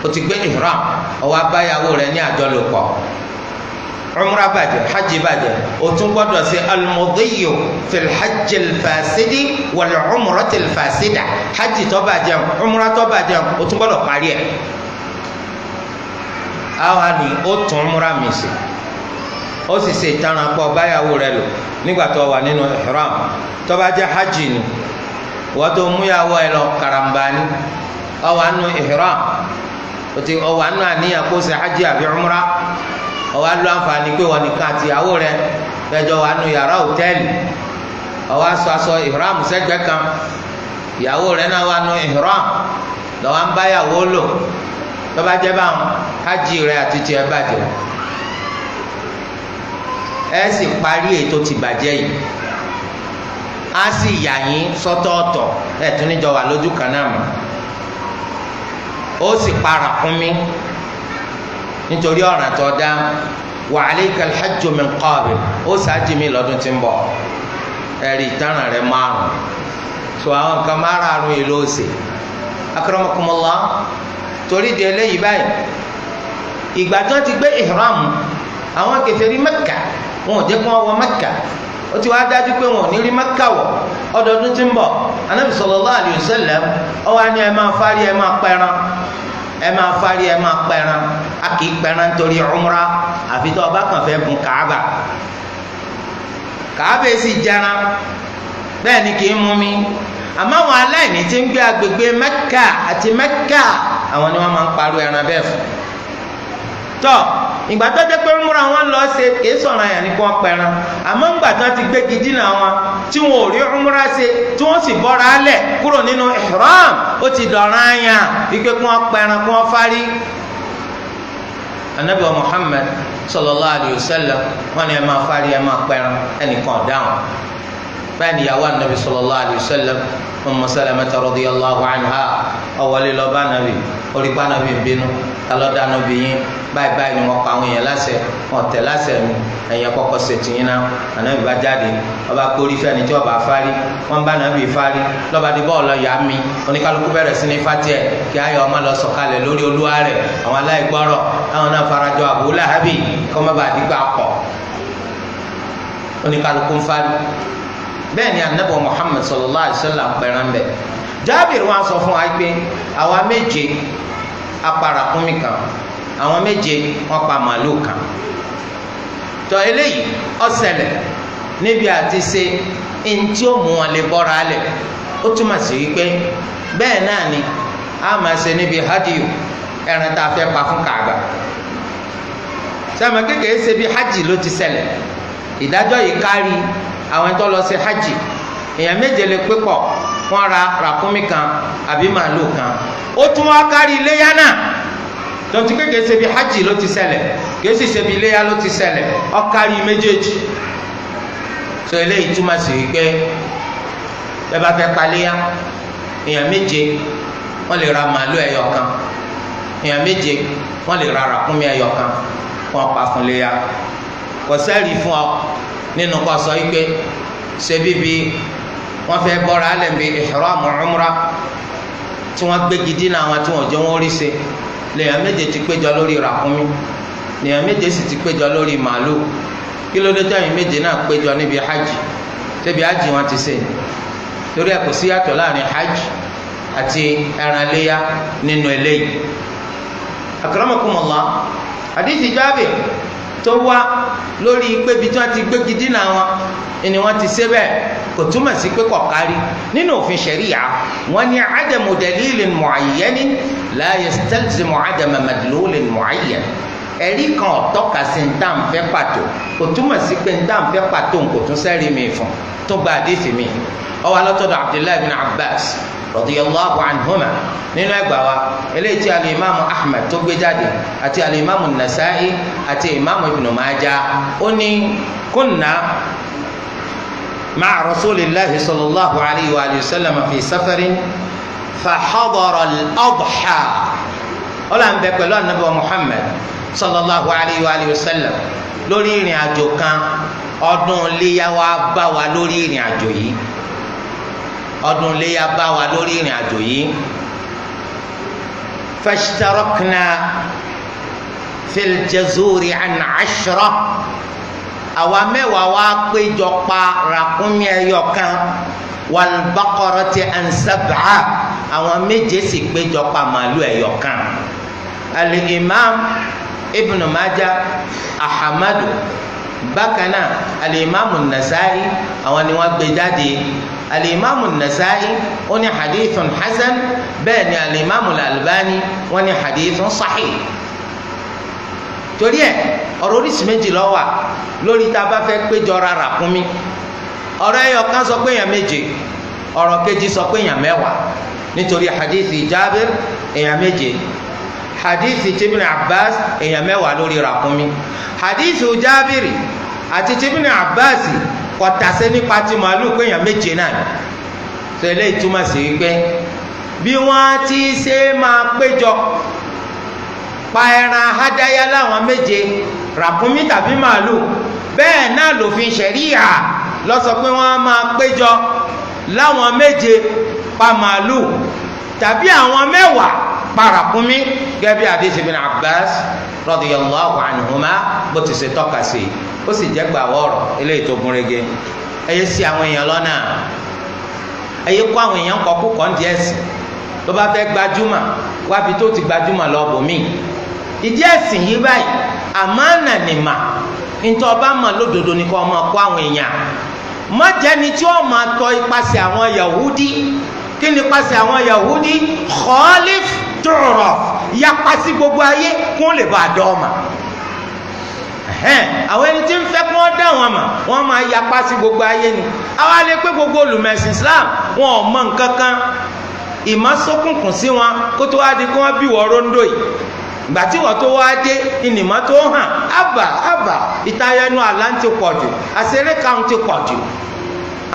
o ti gbé ihram ó wá báyàwó rẹ̀ ní àjọlòpọ̀ umra bàjẹ́ hajj bàjẹ́ o tún gbọ́dọ̀ ṣe al-mudiyyu fil hajj al-fasidi wal umrati al-fasida hajj tó bàjẹ́ umra tó bàjẹ́ o tún gbọ́dọ̀ parí ẹ̀ àwa ni o tún umra mi ṣe ó sì ṣe ìtanràn pọ̀ báyàwó rẹ̀ lò nígbà tó wà nínú ihram tó bá jẹ́ hajj ni wọ́n tó múyàwó ẹ lọ karambani ọwọ́ àánú ihram ọwọ́ àánú àníyàn kó ṣe hajj àbí umra ọwọ́ àlọ́ àǹfààní pé wọ́n nìkan àti ìyàwó rẹ fẹjọ́ wà nù yàrá hòtẹ́ẹ̀lì ọwọ́ aṣọ ihram sẹ́gbẹ́ kan ìyàwó rẹ náà wà nù ihram lọ́wọ́ ń bá yàwó lò lọ́ba jẹ́ báwọn hajj rẹ àti tiẹ̀ bàjẹ́ ẹ sì parí ètò ti bàjẹ́ yìí a sì yà yín sọ́tọ̀ọ̀tọ̀ ẹ tún níjọ wà lójú kan náà mọ́ ó sì para kún mi nítorí ọ̀ràn tó dá wa alaykal hajju min qabil ó ṣáájú mi lọ́dún tí ń bọ̀ ẹ̀rí ìtanràn rẹ̀ márùn so àwọn nǹkan márùn yìí ló ṣe akramakumullah torí di eléyìí báyìí ìgbà tí wọ́n ti gbé ihram àwọn kèfèrí Mẹ́kà wọn ò jẹ́ kí wọ́n wọ Mẹ́kà ó ti wá dájú pé wọn ò ní rí Mẹ́kà wọ̀ ọdọọdún tí ń bọ̀ Ànábì sallallahu alayhi wa sallam ó wá ní ẹ máa fárí ẹ máa pẹran ẹ máa fárí ẹ máa pẹran a kì í pẹran nítorí umra àfi tó o bá kàn fẹ́ gun Kàábà sì jẹran bẹ́ẹ̀ ni kì í mú mi àmọ́ àwọn aláìní tí ń gbé agbègbè Mẹ́kà àti Mẹ́kà àwọn ni wọ́n máa ń parọ́ ẹran bẹ́ẹ̀ fún tọ́ ìgbà tó jẹ́ pé múra wọn lọ ṣe kìí sọ̀rọ̀ àyàn ní kí wọ́n pẹran àmọ́ ńgbà tó ti gbé gidina wọn tí wọn ò rí múra ṣe tí wọ́n sì bọ́ra alẹ̀ kúrò nínú ihram ó ti dọ̀rọ̀ àyàn wípé kí wọ́n pẹran kí wọ́n fárí anabi wa Muhammad sallallahu alayhi wa sallam wọ́n ní ẹ máa fárí ẹ máa pẹran ẹnìkan dáhùn báyìí níyàwó anabi sallallahu alayhi wa sallam Ummu Salamata radiyallahu anha ọwọlé lọba anabi orípa anabi bínú talọdà anabi yín báyìí ni wọ́n pa àwọn èèyàn láṣẹ wọ́n tẹ̀ láṣẹ mi ẹ̀yìn kọ́kọ́ ṣètìyín náà anabi bá jáde ọba kórí fẹ́ni tí ọba fárí wọ́n bá anabi fárí lọ́ba di bọ́ọ̀lù ya mi oníkálukú bẹ̀rẹ̀ sí ní fatiẹ̀ kí ayọ̀ ọmọ lọ sọ̀kalẹ̀ lórí olúwa rẹ̀ àwọn aláìgbọ́rọ̀ àwọn náà farajọ Abu Lahabi kọ́mọ́bà dígbà pọ̀ oníkálukú ń fárí bẹ́ẹ̀ ni anabi Muhammad sallallahu alayhi wa sallam pẹ̀rẹ̀ ń bẹ̀ Jábìr wọn sọ fún wa pé àwa méje aparakúnmi kan àwọn méje wọn pa màlúù kan tọ eléyìí ó ṣẹlẹ̀ níbi àti ṣe ntí ó mú wọn lè bọ́ra alẹ̀ ó túmọ̀ sí wípé bẹ́ẹ̀ náà ni a máa ṣe níbi hadiyu ẹran tá a fẹ́ pa fún Kaaba sẹ́mi kékeré ṣe bí hajj ló ti ṣẹlẹ̀ ìdájọ́ yìí kárí àwọn ẹni tó lọ sí hajj èèyàn méje lè pé pọ̀ wọ́n ra ràkúnmí kan àbí màlúù kan ó tún wá kárí iléyà náà tonti kékeré ṣe bí hajj ló ti ṣẹlẹ̀ kìí sì ṣe bí iléyà ló ti ṣẹlẹ̀ ó kárí méjèèjì so eléyìí túmọ̀ sí wípé bẹ́ẹ̀ bá fẹ́ paléyà èèyàn méje wọ́n lè ra màlúù ẹyọ kan èèyàn méje wọ́n lè ra ràkúnmí ẹyọ kan wọ́n pa fún iléyà kò sẹ́ẹ̀rì fún ọ nínú kó sọ wípé ṣe bíbí wọ́n fẹ́ bọ́ra alẹ́ bí ihram umrah tí wọ́n gbégi dínà àwọn tí wọ́n jẹ́ wọ́n rí ṣe lèèyàn méje ti péjọ lórí ràkúnmí lèèyàn méje sì ti péjọ lórí màálù kí ló dé táyìn méje náà péjọ níbi hajj ṣebí hajj wọn ti ṣe torí ẹ kò sí yàtọ̀ láàrin hajj àti ẹran léyà nínú eléyìí. akramakumullah hadithi Jábìr tó wá lórí pébi tí wọ́n ti gbégi dínà wọn ni wọ́n ti ṣe bẹ́ẹ̀ kò túmọ̀ sí pé kò kárí nínú òfin ṣẹ̀ríyà wọ́n ní adamu dalilin mu'ayyanin la yastalzimu adama madlulin mu'ayyan ẹ̀rí kan ọ̀tọ́ka sí ntànfẹ́ pàtó kò túmọ̀ sí pé ntànfẹ́ pàtó kò tún sẹ́rí mi fún tó gba àdéhìí mi ọwọ́ alọ́tọ́dọ̀ Abdullahi bin Abbas radiyallahu anhuma nínú ẹgbàá wa eléyìí tí alimami Ahmad tó gbé jáde àti alimami Nasa'i àti imaamu Ibn Majah ó ní kunna ma'a rasulillahi sallallahu alayhi wa sallam fi safarin fahadara al-adha ọlọ́ à ń bẹ pẹ̀lú anabi wa Muhammad sallallahu alayhi wa sallam lórí ìrìn àjò kan ọdún iléyá wa bá wa lórí ìrìn àjò yìí ọdún iléyá bá wa lórí ìrìn àjò yìí fashtarakna fil jazuri an 10 àwa mẹ́wàá wa péjọ pa ràkúnmí ẹyọ kan wal baqarati an 7 àwọn méje sì péjọ pa màálù ẹyọ kan al-imam Ibn Majah Ahmadu bákanná al-imam Nasa'i àwọn ni wọ́n gbé jáde al-imam Nasa'i ó ní hadithun hasan bẹ́ẹ̀ ni al-imam al-Albani wọ́n ní hadithun sahih torí ẹ ọ̀rọ̀ oríṣi méjì ló wà lórí tá a bá fẹ́ péjọ ra ràkúnmí ọ̀rọ̀ ẹyọ kan sọ pé èèyàn méje ọ̀rọ̀ kejì sọ pé èèyàn mẹ́wàá nítorí hadithi Jábìr èèyàn méje hadithi Ibn Abbas èèyàn mẹ́wàá lórí ràkúnmí hadithi Jábìr àti Ibn Abbas kò tàsé nípa ti màálù pé èèyàn méje náà tó eléyìí túmọ̀ sí wípé bí wọ́n ti ṣe máa péjọ pa ẹran hádáyà láwọn méje ràkúnmí tàbí màálù bẹ́ẹ̀ náà lòfin ṣẹ̀ríyà ló sọ pé wọ́n máa péjọ láwọn méje pa màálù tàbí àwọn mẹ́wàá pa ràkúnmí gẹ́gẹ́ bí hadith Ibn Abbas radiyallahu anhuma bó ti ṣe tọ́ka sí i ó sì jẹ́ gbà wọ́ọ̀rọ̀ eléyìí tó gúnrégé ẹ̀yẹ sí àwọn èèyàn lọ́nà ẹ̀yẹ kó àwọn èèyàn kọ́ kó kọ́ ń díẹ̀ sí tó bá fẹ́ gbajúmọ̀ wábi tó ti gbajúmọ̀ lọ bòmíì ìdí ẹ̀sìn yìí báyìí àmánà ni mà ntọ́ ọba mọ̀ lódodo ni kò máa kó àwọn èèyàn má jẹ́ni tí ó máa tọ ipasẹ̀ àwọn Yahudi kí ni ipasẹ̀ àwọn Yahudi khalif tu'raf yapa sí gbogbo ayé kó lè bá a dọ́ ọmọ àwọn ẹni tí ń fẹ́ kí wọ́n dá wọn mọ̀ wọ́n máa yapa sí gbogbo ayé ni àwa lè pé gbogbo olùmẹ̀sìn Islam wọn ò mọ nǹkan kan ìmọ̀sókùnkùn sí wọn kó tó wá di kí wọ́n bí wọ́n róńdó yìí ìgbà tí wọ́n tó wá dé ìnìmọ́ tó hàn ábà ìtayẹnu àlá ń ti pọ̀ jù àṣeré kan ti pọ̀ jù.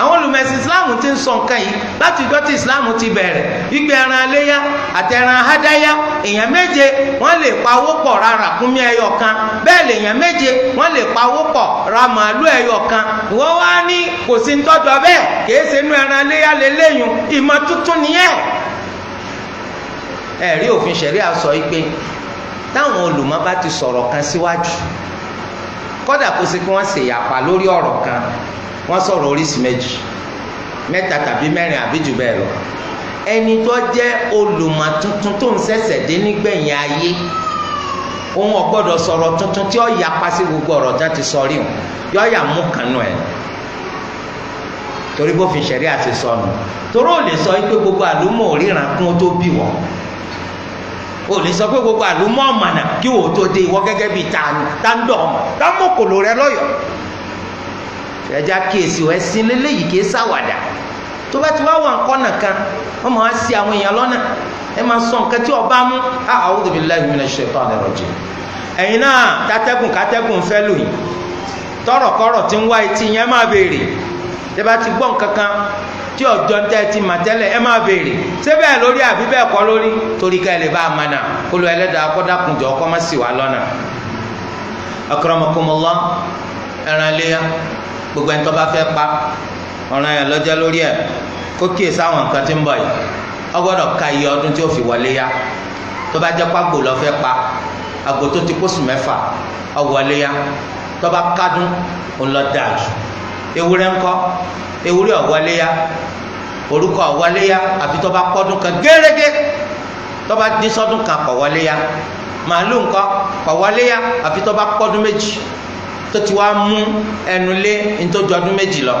àwọn olùmẹ̀sìn islam ti ń sọ nǹkan yìí láti ìjọ tí islam ti bẹ̀rẹ̀ wípé ẹran aléyá àti ẹran hádáyá èèyàn méje wọ́n lè pawó pọ̀ ra ràkúnmí ẹyọ kan bẹ́ẹ̀ lèèyàn méje wọ́n lè pawó pọ̀ ra màálù ẹyọ kan ìwọ wá ní kò sí ń tọ́jọ́ bẹ́ẹ̀ kìí ṣe inú ẹran aléyá lélẹ́yìn ìmọ̀ tuntun nìyẹn. ẹ̀rí òfin ṣẹ̀ríà sọ yìí pé táwọn olùmọ̀ bá ti sọ̀rọ̀ kan síwájú kódà kó sí kí wọ́n ṣèyàpá lórí ọ̀rọ̀ kan wọ́n sọ̀rọ̀ oríṣi méjì mẹ́ta tàbí mẹ́rin àbí jù bẹ́ẹ̀ lọ ẹni tó jẹ́ olùmọ̀ tuntun tó ń ṣẹ̀ṣẹ̀ dé nígbẹ̀yìn ayé òun ò gbọ́dọ̀ sọ̀rọ̀ tuntun tí ó yapa sí gbogbo ọ̀rọ̀ tí wọ́n ti sọ rí wọn yọ yà mú kànú ẹ̀ torí bófin ṣẹ̀ríà ti sọnù torí ò lè sọ pé gbogbo àlùmọ̀ ò ríran kún ó tó bí wọ́n ò lè sọ pé gbogbo àlùmọ̀ ọ̀mànà kí wò ó tó dé ìwọ gẹ́gẹ́ bíi táńdọ̀ ọmọ támọ̀kòlò rẹ lọ́yọ̀ọ́ ẹja kíyèsí o ẹsìn lélẹyìí kìí ṣàwàdà tó bá ti wá wà nǹkan nìkan wọn máa ṣì àwọn èèyàn lọ́nà ẹ máa sọ nǹkan tí ọba mú a'udhu billahi minash shaitani rajim. ẹ̀yin náà kátẹ́gùn fẹ́ lù yín tọrọkọrọ tí ń wá etí yẹn máa béèrè tẹ bá ti gbọ́ nǹkan kan tí ọjọ́ ń tẹ́ ti mà tẹ́lẹ̀ ẹ máa béèrè ṣé bẹ́ẹ̀ lórí àbí bẹ́ẹ̀ kọ́ lórí torí ká ẹ lè bá a mọ̀ náà olú ẹlẹ́dàá kọ́dákùnjọ́ kọ́ má ṣì wá lọ́nà. akramakumullah ẹran léyà gbogbo ẹni tó bá fẹ́ pa ọ̀ràn yẹn lọ́jọ́ lórí ẹ̀ kó kíyè sáwọn nǹkan tí ń bọ̀ yìí ó gbọ́dọ̀ ka iye ọdún tí ó fi wọlé yá tó bá jẹ́ pàgbò lọ fẹ́ pa àgbò tó ti pósù mẹ́fà ó wọlé yá tó bá kádùn òun lọ dáa jù ewúrẹ́ ńkọ́ ewúrẹ́ ó wọlé yá orúkọ ó wọlé yá àfi tó bá kọ́dún kan gẹ́rẹ́gẹ́ tó bá dín sọ́dún kan kò wọlé yá màálù ńkọ́ kò wọlé yá àfi tó bá kọ́dún méjì tó ti wá mú ẹnu lé ntọ́jú ọdún méjì lọ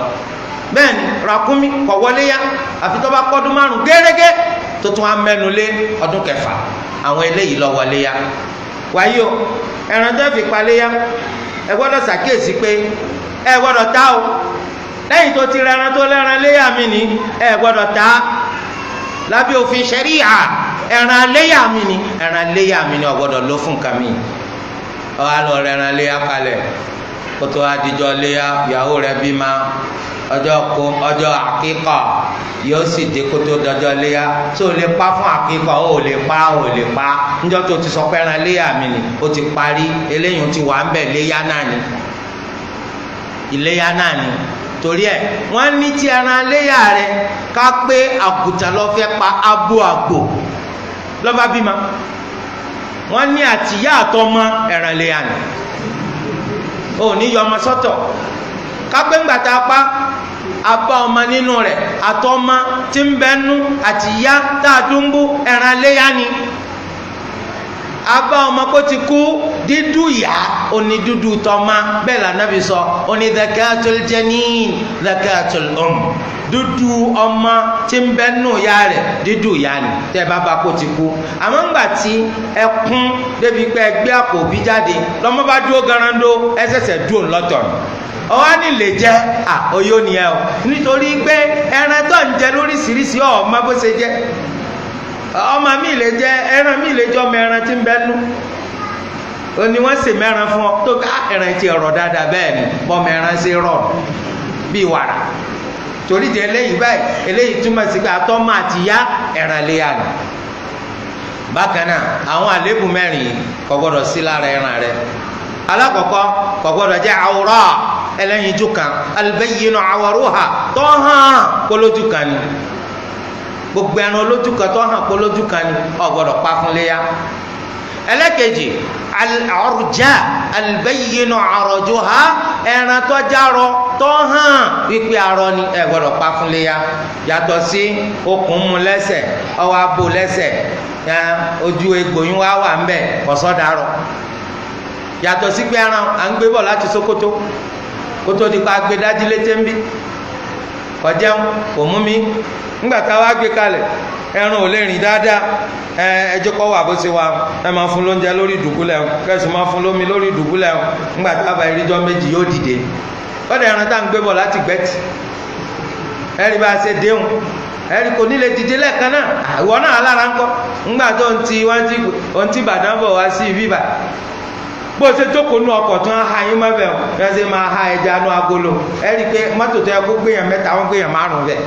bẹ́ẹ̀ ni ràkúnmí kò wọlé yá àfi tó bá kọ́dún márùn gẹ́gẹ́ tó tún wá mẹ́nu lé ọdún kẹfà àwọn eléyìí lọ wọlé yá. wáyé o ẹran tó fi palẹ̀ yá ẹ gbọ́dọ̀ ṣàkíyèsí pé ẹ gbọ́dọ̀ ta o lẹ́yìn tó ti rẹran tó lẹ́ran léyà mi ni ẹ gbọ́dọ̀ ta lábẹ́ òfin ṣẹ̀ríà ẹran léyà mi ni ẹran léyà mi ni ò gbọ́dọ̀ lò fún nǹkan mi ọ̀hà lọ rẹran léyà kalẹ̀ kótó adijọ́ léyà ìyàwó rẹ̀ bímọ ọjọ́ àkíkà yóò sì dé kótó dọjọ́ léyà tó lè pa fún àkíkà ó lè pa níjọ́ tó ti sọ pé ẹran léyà mi ni ó ti parí eléyìí ti wà ń bẹ̀ léyà náà ni ìléyà náà ni torí ẹ wọ́n ní tí ẹran léyà rẹ ká pé àgùntàn lọ fẹ́ pa abo àgbò lọ́ba bímọ wọ́n ní àtìyá àtọmọ ẹran léyà ni ò ní yọ ọmọ sọ́tọ̀ kápẹ́ ńgbàtà pa abá ọmọ nínú rẹ̀ àtọmọ tí ń bẹnu àtìyá dáadúmbú ẹran léyà ni abá ọmọ kó ti kú dídú ìyá oní dúdú tọmọ bẹ́ẹ̀ l'Ànábì sọ oní zakatul janin zakatul dúdú ọmọ tí ń bẹnu ìyá rẹ̀ dídú ìyá ni tẹ́ bá bá kó ti kú àmọ́ ńgbà tí ẹkún débi pé ẹgbẹ́ àpò òbí jáde lọ́mọ bá dúró garando ẹsẹ̀sẹ̀ dúró lọ́tọ̀ ọwọ́ ní lè jẹ́ oyó nìyẹn o nítorí pé ẹran tó ń jẹ lóríṣiríṣi ọmọ bó ṣe jẹ́ ọmọ mi lè jẹ ẹran mi lè jọ ọmọ ẹran tí ń bẹ nú o ní wọ́n ṣe mẹ́ran fún ọ tó ká ẹran ti ọ̀rọ̀ dáadáa bẹ́ẹ̀ ni bọ́mọ ẹran ṣe rọ̀ bíi wàrà torí di eléyìí báyìí eléyìí túmọ̀ sí pé àtọ́mọ àti ìyá ẹran lè yà ní. bákan náà àwọn àléébù mẹ́rin yìí kò gbọ́dọ̀ sí lára ẹran rẹ alákọ̀ọ́kọ́ kò gbọ́dọ̀ jẹ́ àwòrán ẹlẹ́yinjú kan albayyinu awaruha tó hàn kólójú kan ni gbogbo ẹran olójú kan tó hàn kólójú kan ni ò gbọ́dọ̀ pa fún léyà. ẹlẹ́kejì al-urja albayyinu arajuha ẹran tó járọ tó hàn wípé arọ ni ẹ gbọ́dọ̀ pa fún léyà yàtọ̀ sí okùn mu lẹ́sẹ̀ ọwọ́ abo lẹ́sẹ̀ ojú egbòyún wá wà ń bẹ̀ kọ̀sọ́dàrọ̀ yàtọ̀ sí pé ẹran à ń gbé bọ̀ láti Sókótó kótó di pa gbé dájú létí ń bí kọjẹun kò mú mi ńgbà tá a wá gbé kalẹ̀ ẹran ò lè rìn dáadáa ẹjọ́ kọ́ wà bó ṣe wà ẹ máa fún lóúnjẹ lórí ìdùbúlẹ̀ kẹsì máa fún lómi lórí ìdùbúlẹ̀ ńgbà tá a bá ìrìjọ méjì yóò dìde kọ́dà ẹran tá à ń gbé bọ̀ láti gbẹ́tì ẹ̀rí bá a ṣe déhùn ẹ̀rí kò ní lè dìde lẹ́ẹ̀kan náà ìwọ náà alára ńkọ́ ńgbà tó ń ti Ìbàdàn bọ̀ wá sí ibi bá bó ṣe jókòó nú ọkọ̀ tó ń ha yín mọ́bẹ̀ ẹ̀ ṣe máa ha ẹja nú agolo ẹ̀rí pé mọ́tò tó yẹ kó gbéyàn mẹ́ta wọ́n gbéyàn márùn-ún bẹ̀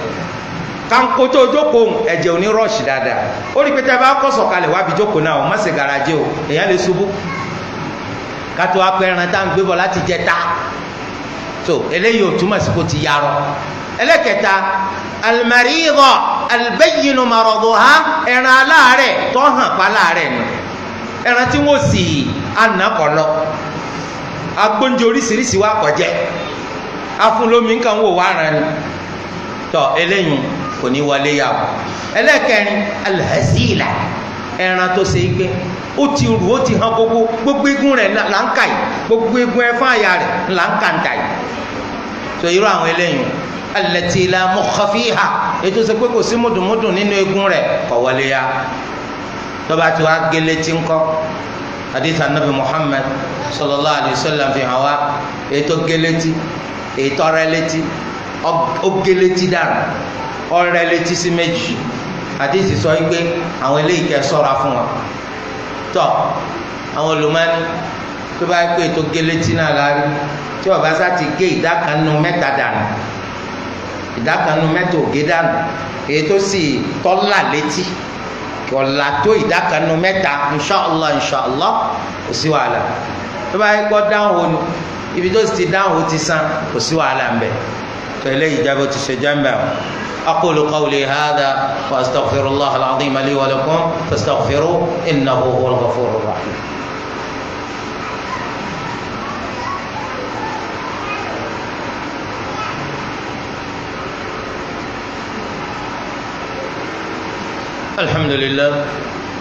kanko tó jókòó ẹ̀jẹ̀ ò ní rọ́ọ̀ṣì dáadáa ó rí pé tẹ́ bá kọ́ sọ̀kalẹ̀ wá bí jókòó náà ó má ṣe garaje o èèyàn lè ṣubú kátó apẹ ẹran tá à ń gbé bọ̀ láti jẹ ta so eléyìí ò túmọ̀ sí kó ti yarọ ẹlẹ́kẹta alimaridọ alibayinu marodoha ẹran aláàárẹ̀ tó hàn pa láàárẹ̀ nù ẹran tí wọ́n sì ànàkọ̀lọ́ agbóúnjẹ oríṣiríṣi wa kọjẹ afúnlómi nǹkan wò wá ara ni tọ eléyìí kò ní wọlé yà wò ẹlẹ́kẹrin alhazila ẹran tó ṣe é gbé ó ti rù ó ti hàn gbogbo egun rẹ̀ là ń kà yìí gbogbo egun ẹfọn àyà rẹ̀ là ń kà ń tà yìí tó irú àwọn eléyìí allati la mukha fiha ètò ṣe pé kò sí mùdùmùdù nínú egun rẹ̀ kò wọlé yà tọba tí wàá gélé tí ń kọ hadith anabi Muhammad sallallahu alayhi wa sallam fi hàn wá ètò gélé tí ètò ọrẹ létí ó gélé tí dànù ọrẹ létí sí méjì hadith sọ wípé àwọn eléyìí kẹ́ ṣọ́ra fún wọn tọ àwọn olùmọ́ni tó bá pé ètò gélé tí náà lárí tí ọba sá ti gé ìdákanu mẹ́ta dànù ìdákanu mẹ́ta ògé dànù èyí tó sì tọ́lá létí kọ̀ọ̀là tó ìdákanu mẹ́ta inṣàlá kò sí wàhálà tó bá yẹ kó dáhùn òní ibi tó sì ti dáhùn ó ti san kò sí wàhálà ń bẹ tó eléyìí jábọ̀ ti ṣe jẹ́ ń bẹ̀ ọ́. أقول قولي هذا وأستغفر الله العظيم لي ولكم فاستغفروه إنه هو الغفور الرحيم. الحمد لله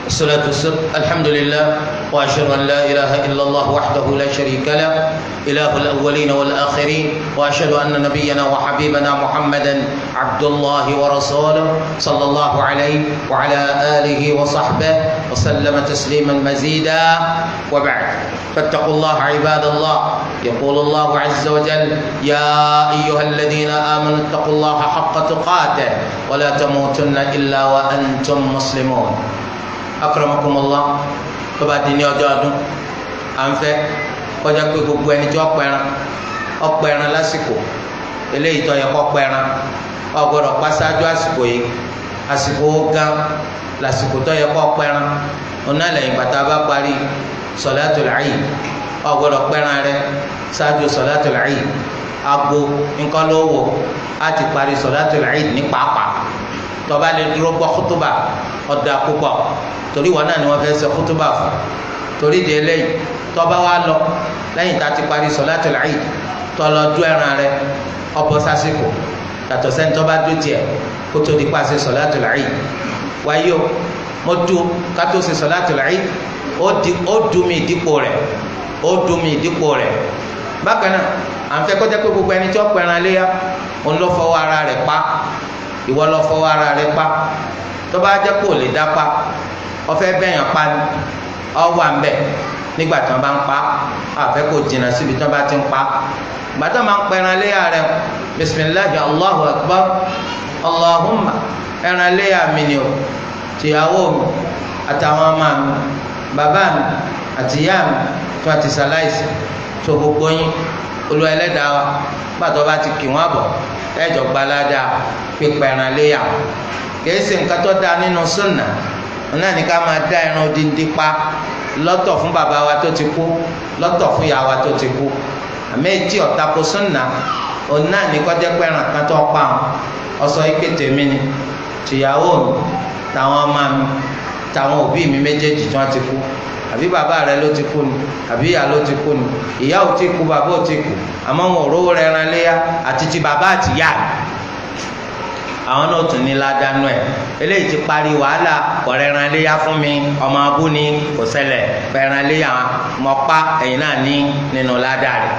الصلاة والسلام الحمد لله وأشهد أن لا إله إلا الله وحده لا شريك له إله الأولين والآخرين وأشهد أن نبينا وحبيبنا محمدا عبد الله ورسوله صلى الله عليه وعلى آله وصحبه وسلم تسليما مزيدا وبعد فاتقوا الله عباد الله يقول الله عز وجل يا أيها الذين آمنوا اتقوا الله حق تقاته ولا تموتن إلا وأنتم مسلمون akramakum Allah tó bá di ní ọjọ́ ọdún à ń fẹ́ kọjá pé gbogbo ẹni tí ọpẹran lásìkò eléyìí tó yẹ kó pẹran ọgbọ́dọ̀ pásáájú àsìkò yìí àsìkò gan lásìkò tó yẹ kó pẹran ọ̀nà lẹ́yìn bàtà bá parí sọ̀látul Eid ọgbọ́dọ̀ pẹran rẹ ṣáájú sọ̀látul Eid agbo nǹkan ló wò á ti parí sọ̀látul Eid ní pàápàá tó bá lè dúró gbọ́ kútúbà ọ̀dà púpọ̀ torí wọn náà ni wọ́n fẹ́ ṣe kútúbà fún torí di eléyìí tó bá wá lọ lẹ́yìn tá a ti parí sọ̀látul Eid tó lọ dú ẹran rẹ ọbọ̀ sásìkò yàtọ̀ sẹ́ni tó bá dú tiẹ̀ kó tó di pàṣẹ sọ̀látul Eid wáyé o mo dú kátó ṣe sọ̀látul Eid ó dú mi ìdípò rẹ̀ bákan náà à ń fẹ́ kó jẹ́ pé gbogbo ẹni tí ó pẹran léyà òun ló fọwọ́ ara rẹ̀ pa ìwọ lọ fọwọ́ ara rẹ̀ pa tó bá jẹ́ kó lè dá pa ọfẹ́ bẹ́yàn pa ni ọ wà ń bẹ̀ nígbà tí wọ́n bá ń pa àfẹ́ kó jìnnà síbi tí wọ́n bá ti ń pa gbàtà máa ń pẹran léyà rẹ̀ bisimilahi allahu akbar allahumma ẹran léyà mi ni o tìyàwó mi àtàwọn ọmọ mi bàbá mi àti ìyá mi tí wọ́n ti ṣaláìsí tó gbogbo yín Olúwa Ẹlẹ́dàá wa gbàtọ́ bá ti kì wọ́n bọ̀ ẹjọ gbalada pípa ẹran léyà kìí ṣe nǹkan tó dáa nínú sunna náà ní ká máa dá ẹran odindi pa lọ́tọ̀ fún bàbá wa tó ti kú lọ́tọ̀ fún ìyá wa tó ti kú àmì etí ọ̀tako sunna òun náà ní kọjá pé ẹran kan tó pa ọ́n ọ̀sọ́ ike tèmi ni tìyàwó mi tàwọn ọmọ mi tàwọn òbí mi méjèèjì tí wọ́n ti kú àbí bàbá rẹ ló ti kú ni àbí ìyá ló ti kú ni ìyá ò ti kú bàbá ò ti kú àmọ́ wọn ò rówó rẹ ẹran léyà àti ti bàbá àti ìyá àwọn náà tún ní ládàánú ẹ eléyìí ti parí wàhálà ọ̀rẹ́ ẹran léyà fún mi ọmọ abú ni kò ṣẹlẹ̀ ẹran léyà mọ pa ẹ̀yin náà ní nínú ládàá rẹ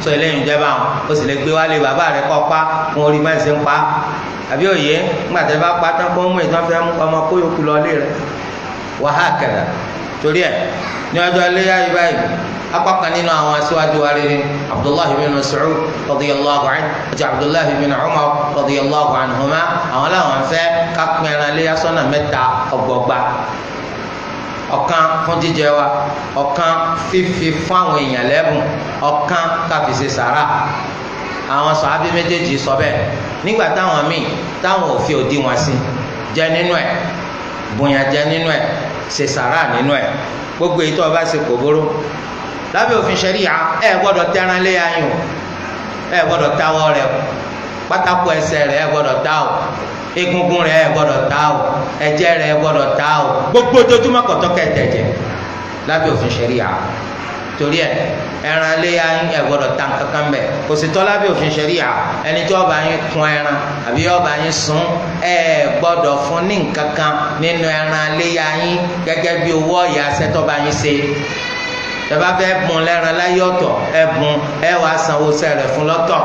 so eléyìí ń jẹ́ báwọn ó sì lè gbé wálé bàbá rẹ kọ́ pa fún orí bá ṣe ń pa àbí òye ńgbà tẹ́ bá pa tán kó mú ìtàn fẹ́ ọmọ kó yòókù lọ lé rẹ wàhákàdà torí ẹ̀ ní ọjọ́ iléyá yìí báyìí apá kan nínú àwọn aṣíwájú wa rere Abdullahi bin Mas'ud radiyallahu anhu àti Abdullahi bin Umar radiyallahu anhuma àwọn làwọn fẹ́ ká pín ẹran iléyá sọ́nà mẹ́ta ọgbọgba ọ̀kan fún jíjẹ wa ọ̀kan fífi fún àwọn èèyàn lẹ́bùn ọ̀kan káfi ṣe sàrà àwọn sàhábí méjèèjì sọ bẹ́ẹ̀ nígbà táwọn míì táwọn ò fi òdi wọn sí jẹ nínú ẹ̀ bùnyàn jẹ nínú ẹ̀ ṣe sàrà nínú ẹ̀ gbogbo èyí tó o bá ṣe kò bóró lábẹ́ òfin ṣẹ̀ríà ẹ gbọ́dọ̀ tẹran lé ayùn ẹ gbọ́dọ̀ táwọ́ rẹ̀ pátákó ẹsẹ̀ rẹ̀ ẹ gbọ́dọ̀ tá o egungun rẹ̀ ẹ gbọ́dọ̀ tá o ẹ̀jẹ̀ rẹ̀ ẹ gbọ́dọ̀ tá o gbogbo ojoojúmọ́ kọ̀tọ́ kẹ̀tẹ̀ jẹ lábẹ́ òfin ṣẹ̀ríà torí ẹ ẹran léya ẹ gbọ́dọ̀ ta kankan bẹ kò sì tọ́ lábẹ́ òfin ṣẹ̀ríà ẹni tí ọba yín kun ẹran àbí ọba yín sun ẹ gbọ́dọ̀ fún ní nǹkankan nínú ẹran léya yín gẹ́gẹ́ bí owó ọ̀yà sẹ́tọ́ba yín ṣe tẹ́bá fẹ́ bùn lẹ́ran láyé ọ̀tọ̀ ẹ bùn ẹ wàá sanwó sẹ́rẹ̀ fún lọ́tọ̀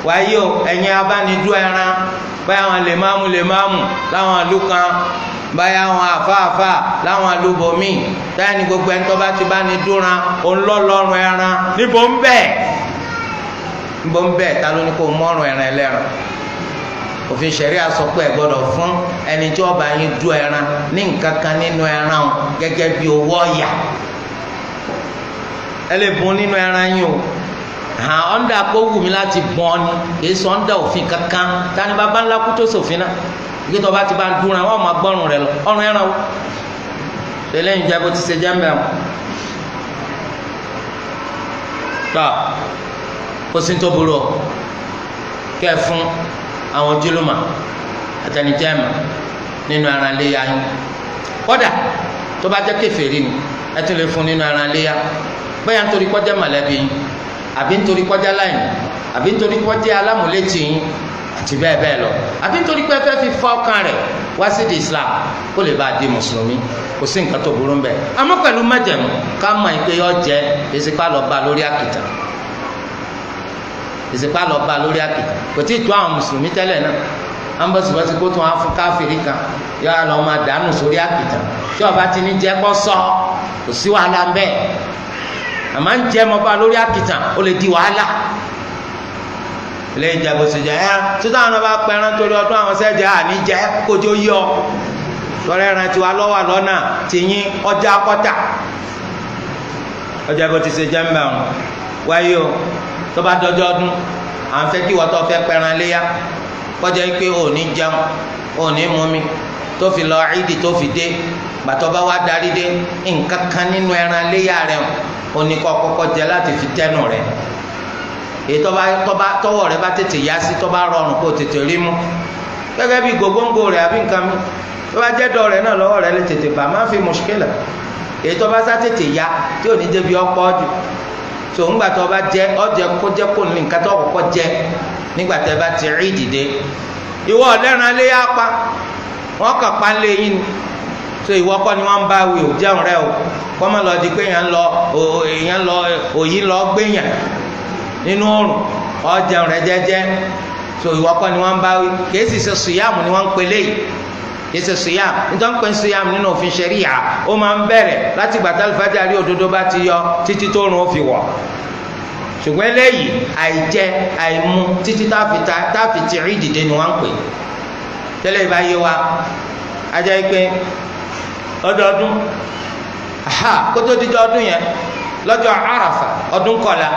wáyé o ẹ̀yin abánidú ẹran báyà wọn lè máàmù láwọn ìlú kan báyà wọn àfáàfá láwọn àlùbọ̀mí táyà ní gbogbo ẹni tó bá ti bá ní dúnra ònlọ́lọ́rùn ẹran níbo ń bẹ̀ ta ló ní kó mọ́rùn ẹran ẹlẹ́ran òfin ṣẹ̀ríà sọ pé ẹ gbọ́dọ̀ fún ẹni tí ó bá yín dú ẹran ní nǹkan kan nínú ẹran gẹ́gẹ́ bí owó ọ̀yà ẹ lè bùn nínú ẹran yín o hàn ọ́ndà kó wù mí láti bọ́n ni kìí sọ ọ́ndà òfin kankan tani bàbá ńlá kú tó sòfin náà ìgbésẹ̀ ọba ti bá ń dúnra wọn máa gbọ́rùn rẹ lọ ọrùn ẹran o tẹ́lẹ̀ ń jẹ́ bó ti ṣe jẹ́ ń bẹ̀ wọn. tọ́ kó sí tó burú o kẹ́ ẹ fún àwọn ojúlùmọ̀ àtẹnijẹ́mọ̀ nínú ẹran léya yín kódà tó bá jẹ́ kèfèrí ni ẹ tún lè fún nínú ẹran léya bẹ́ẹ̀ nítorí kọjá mọ̀lẹ́bí yín àbí nítorí kọjá láyìn àbí nítorí kọjá alámúlétì yín àti bẹ́ẹ̀ bẹ́ẹ̀ lọ àbí nítorí pé fẹ́ fi fọ́ ọkàn rẹ̀ wá sí di Islam kó lè bá a di mùsùlùmí kò sí nǹkan tó burú bẹ́ẹ̀ àmọ́ pẹ̀lú májẹ̀mú ká mọ̀ ìpè yọ jẹ́ ìsìnkú àlọ́ba lórí àkìtà ìsìnkú àlọ́ba lórí àkìtà kò tí ì tó àwọn mùsùlùmí tẹ́lẹ̀ náà à ń bọ̀ síbọ̀ sí kó tún á fún káfíìrì kan yọ àlọ́ máa dànù sórí àkìtà tí ọba ti ní jẹ́ kọ́ sọ kò sí wàhálà ń bẹ́ẹ̀ àmọ́ ń jẹ́ mọ́ba lórí àkìtà ó lè di wàhálà lẹ́yìn ìjà gbèsè jẹ ẹ títí àwọn ọba pẹran torí ọdún àwọn sẹjẹ àní jẹ kójú yọ lọrẹ ẹran tiwa lọ́wọ́ lọ́nà tìyín ọjà akọta ọjà bó ti ṣe jẹ ń bẹ wọn wáyé o tó bá dọjọ́ ọdún à ń fẹ́ kí wọ́n tó fẹ́ pẹran léyà kọjá pé ò ní jẹun ò ní mumi tó fi lọ ìdí tó fi dé gbàtọ́ bá wá darí dé nǹkan kan nínú ẹran léyà rẹ ò ní kọ́ kọ́kọ́ jẹ láti fi tẹ́nu rẹ èyí tọwọ́ rẹ bá tètè yá sí tó bá rọrùn kó tètè rí mú gẹ́gẹ́ bí gògóńgò rẹ àbí nǹkan mi tó bá jẹ́ dọ̀ rẹ náà lọ́wọ́ rẹ lè tètè bà má fi mùṣkílà èyí tó bá sá tètè yá tí ò ní débi ọ̀pọ̀ jù tó ńgbà tó bá jẹ ọjẹ kó jẹ kó ní nǹkan tó kọ́kọ́ jẹ nígbà tẹ bá ti rí ìdìde ìwọ ọ̀lẹ́ran alẹ́ yá pa wọ́n kàn pa lé yín ni so ìwọ kọ́ ni wọ́n ń bá wí ò jẹun rẹ o kọ́ mọ́ lọ di pé èèyàn lọ òyìn lọ gbéyàn nínú oòrùn ọjàun rẹ jẹ́jẹ́ so ìwọ kọ́ ni wọ́n bá wí kìí sì ṣe sùyàmù ni wọ́n ń pè léyìí kìí ṣe sùyàmù nítorí pé sùyàmù nínú òfin ṣẹríà ó máa ń bẹ̀rẹ̀ láti gbàtà alifájàrí òdodo bá ti yọ títí tó rùn ó fi wọ̀ ṣùgbọ́n eléyìí àìjẹ àìmu títí táàfi ti rí dìde ni wọ́n ń pè tẹ́lẹ̀ ìbá yé wa ajá pé ọdọọdún kótó dídọ́ ọdún yẹn lọ́jọ́ Àràfà ọdún kọlá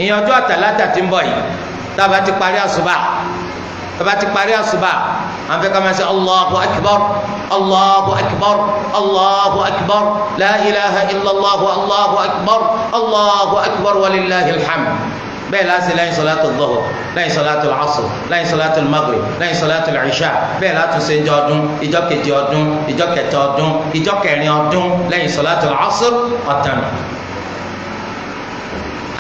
ìyẹn ọjọ́ àtàlátà tí ń bọ̀ yìí tába ti parí àsùbà à ń fẹ́ ká máa ṣe Allahu akbar Allahu akbar Allahu akbar la ilaha illallah Allahu akbar Allahu akbar walillahil hamd bẹ́ẹ̀ láti lẹ́yìn sọláàtù dhuhr lẹ́yìn sọláàtù asr lẹ́yìn sọláàtù maghrib lẹ́yìn sọláàtù ìṣà bẹ́ẹ̀ láti ṣe ìjọ ọdún ìjọ kejì ọdún ìjọ kẹta ọdún ìjọ kẹrin ọdún lẹ́yìn sọláàtù asr ọ̀tàn